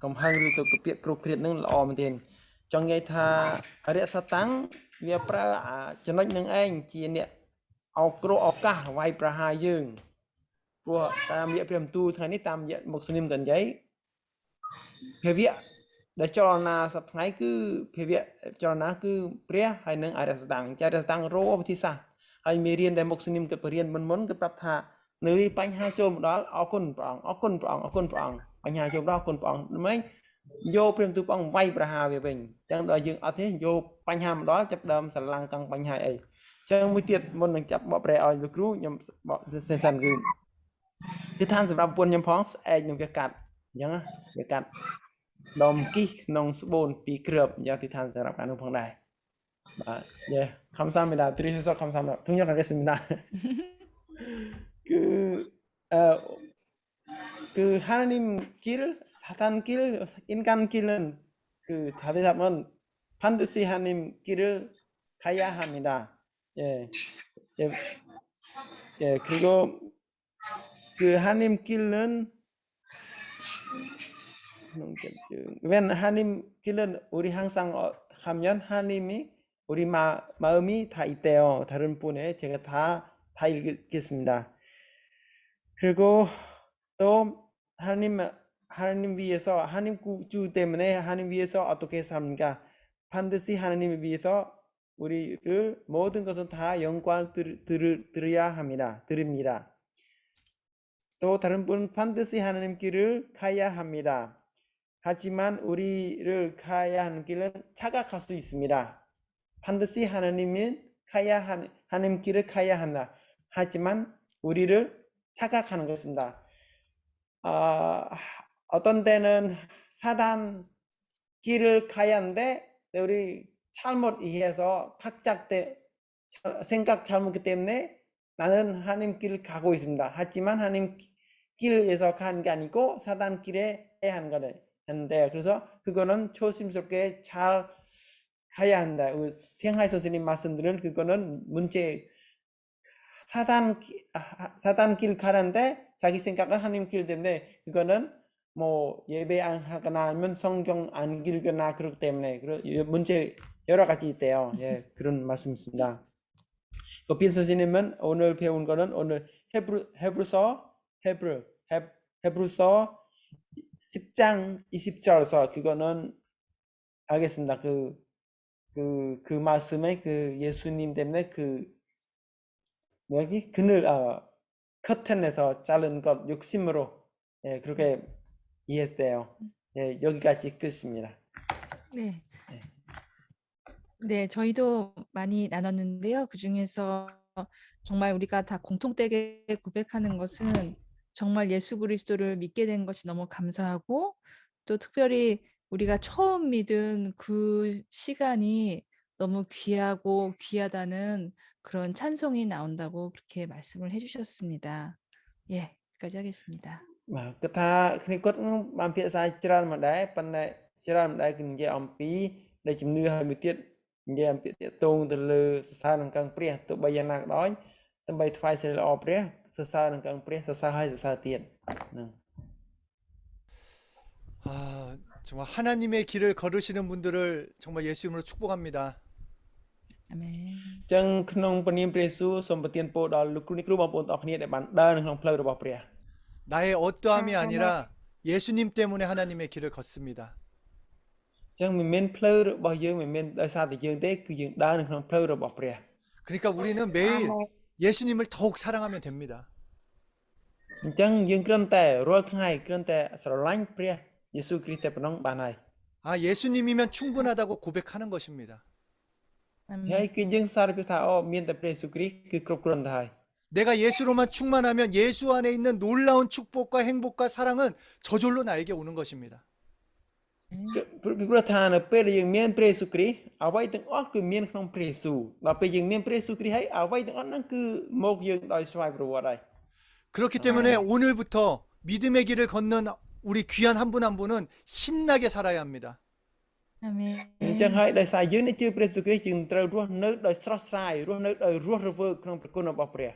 កំហឹងឬទៅពាក្យគ្រូគ្រាតនឹងល្អមែនទេចង់និយាយថាអរិយសតាំងវាប្រើចំណុចនឹងឯងជាអ្នកអោគ្រោះឱកាសវាយប្រហារយើងព្រោះតាមរយៈព្រះបន្ទូលថ្ងៃនេះតាមរយៈមុខស្នាមកញ្ញៃ ភេវៈដែលចលនាសប្តាហ៍ថ្ងៃគឺភេវៈចលនាគឺព្រះហើយនឹងអរិយសតាំងចារិយសតាំងរោវិធីសាស្ត្រហើយមេរៀនដែលមុខសនិមគិតបរៀនមុនគឺប្រាប់ថានៅបញ្ហាចូលមកដល់អរគុណព្រះអង្គអរគុណព្រះអង្គអរគុណព្រះអង្គបញ្ហាចូលដល់អរគុណព្រះអង្គមិនយកព្រះទូព្រះអង្គវាយប្រហារវាវិញអញ្ចឹងដល់យើងអត់ទេយកបញ្ហាមកដល់ចាប់ដើមស្រឡាំងកង់បញ្ហាអីអញ្ចឹងមួយទៀតមុននឹងចាប់បកប្រែឲ្យលោកគ្រូខ្ញុំបកសិនគឺទីឋានសម្រាប់ប្រពន្ធខ្ញុំផងស្អែកនឹងវាកាត់អញ្ចឹងវាកាត់ដុំគិះក្នុងស្បូនពីគ្រើបអញ្ចឹងទីឋានសម្រាប់ការនោះផងដែរបាទយេខំសាមមេដាទ្រីសខំសាមទុំខ្ញុំក៏សម្ដាគឺ하나님 길, 사단 길, 인간 길은 그 다대답은 반드시 하나님 길을 가야 합니다. 예, 예, 예. 그리고 그 하나님 길은 왜 하나님 길은 우리 항상 하면 하나님이 우리 마음이 다 있대요. 다른 분의 제가 다 읽겠습니다. 그리고 또 하나님 위해서 하나님 구주 때문에 하나님 위해서 어떻게 삽니까? 반드시 하나님 위해서 우리를 모든 것은 다 영광을 드려야 드립니다. 또 다른 분은 반드시 하나님 길을 가야 합니다. 하지만 우리를 가야 하는 길은 착각할 수 있습니다. 반드시 하나님 길을 가야 한다. 하지만 우리를 착각하는 것입니다. 어떤 때는 사단 길을 가야 하는데 우리 잘못 이해해서 각자 생각 잘못기 때문에 나는 하나님 길을 가고 있습니다. 하지만 하나님 길에서 가는 게 아니고 사단 길에 해야 하는 거는 한데 그래서 그거는 조심스럽게 잘 가야 한다. 생하이 선생님 말씀들은 그거는 문제 사단 길 가는데 자기 생각은 하나님 길 때문에 그거는 뭐 예배 안 하거나 아니면 성경 안 읽거나 그렇기 때문에 문제 여러 가지 있대요. 예, 그런 말씀입니다. 빈 선생님은 오늘 배운 거는 오늘 헤브루서 10장 20절에서 그거는 알겠습니다. 그 말씀에 그 예수님 때문에 그 뭐지 그늘 커튼에서 자른 것 욕심으로 예, 그렇게 이해했대요. 예, 여기까지 끝입니다. 네. 네, 저희도 많이 나눴는데요. 그중에서 정말 우리가 다 공통되게 고백하는 것은 정말 예수 그리스도를 믿게 된 것이 너무 감사하고 또 특별히 우리가 처음 믿은 그 시간이 너무 귀하고 귀하다는 그런 찬송이 나온다고 그렇게 말씀을 해주셨습니다. 예, 여기까지 하겠습니다.គឺថាគ្នាគាត់បានភាសាច្រើនមកដែរប៉ុន្តែច្រើនម្ដែរគឺនិយាយអំពីដែលជំនឿហើយមួយទៀតនិយាយអំពីទាក់ទងទៅលើសរសើរនឹងកឹងព្រះទោះបីយ៉ាងណាក៏ដោយដើម្បីថ្វាយសិរីល្អព្រះសរសើរនឹងកឹងព្រះសរសើរហើយសរសើរទៀតហ្នឹង 정말 하나님의 길을 걸으시는 분들을 정말 예수 이름으로 축복합니다. 아멘. ចឹងក្នុងព្រះនាមព្រះយេស៊ូវសូមប្រទានពរដល់លោកគ្រូអ្នកគ្រូបងប្អូនទាំងអស់គ្នាដែលបានដើរនៅក្នុងផ្លូវរបស់ព្រះ 나의 어떠함이 아니라 예수님 때문에 하나님의 길을 걷습니다. ចឹងមិនមែនផ្លូវរបស់យើងមិនមែនដោយសារតែយើងទេគឺយើងដើរនៅក្នុងផ្លូវរបស់ព្រះ 그러니까 우리는 매일 예수님을 더욱 사랑하면 됩니다. អញ្ចឹងយើងគ្រាន់តែរាល់ថ្ងៃគ្រាន់តែស្រឡាញ់ព្រះយេស៊ូវគ្រីស្ទតែប៉ុណ្ណឹងបានហើយ 예수님이면 충분하다고 고백하는 것입니다. ហើយគឺយើងសារភាពថាអូមានតែព្រះយេស៊ូវគ្រីស្ទគឺគ្រប់គ្រាន់ទៅហើយ 내가 예수로만 충만하면 예수 안에 있는 놀라운 축복과 행복과 사랑은 저절로 나에게 오는 것입니다. ព្រោះថានៅពេលដែលយើងមានព្រះយេស៊ូវគ្រីស្ទអ្វីទាំងអស់គឺមានក្នុងព្រះយេស៊ូវដល់ពេលយើងមានព្រះយេស៊ូវគ្រីស្ទហើយអ្វីទាំងអស់ហ្នឹងគឺមកយើងដោយស្វ័យប្រវត្តិហើយ 그렇기 때문에 오늘부터 믿음의 길을 걷는 우리 귀한 한 분 한 분은 신나게 살아야 합니다. អញ្ចឹងហើយដោយសារយើងនេះជឿព្រះយេស៊ូវគ្រីស្ទយើងត្រូវរស់នៅដោយស្រស់ស្រាយរស់នៅដោយរស់រវើកក្នុងព្រះគុណរបស់ព្រះ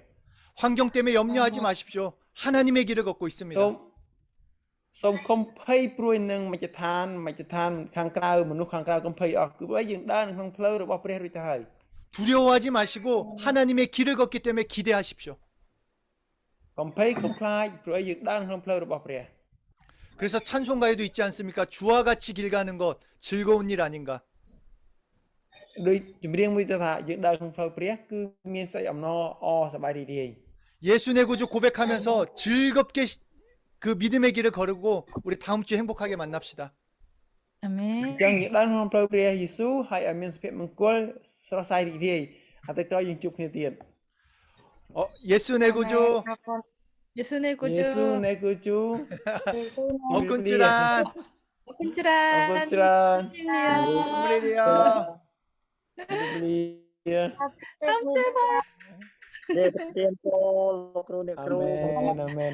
환경 때문에 염려하지 마십시오. 하나님의 길을 걷고 있습니다. សូមកុំភ័យព្រួយនឹងមជ្ឈដ្ឋានខាងក្រៅមនុស្សខាងក្រៅកុំភ័យអស់គឺបើយើងដើរនៅក្នុងផ្លូវរបស់ព្រះរួចទៅហើយ 두려워하지 마시고 하나님의 길을 걷기 때문에 기대하십시오. កុំភ័យកុំខ្លាចព្រោះយើងដើរនៅក្នុងផ្លូវរបស់ព្រះ 그래서 찬송가에도 있지 않습니까? 주와 같이 길 가는 것 즐거운 일 아닌가? ដូចចម្រៀងមួយទៅថាយើងដើរក្នុងផ្លូវព្រះគឺមានសេចក្ដីអំណរអសប្បាយរីករាយ 예수 내 구주 고백하면서 즐겁게 그 믿음의 길을 걸고 우리 다음 주에 행복하게 만납시다. អ 아멘. ញ្ចឹងយើងដើរក្នុងផ្លូវព្រះយេស៊ូវហើយឲ្យមានសុភមង្គលស្រស់ស្រាយរីករាយហើយទៅក្រោយយើងជួបគ្នាទៀត 예수 내 구주 예수 내 យេស៊ូ 구주. នៃគូជូ 어끈질한 អរគុណ 끈질한 ច្រើន 주님이여. 우리리야 លា 감사합니다. នេះប្រទានពរលោកគ្រូអ្នកគ្រូ អាមែនអាមែន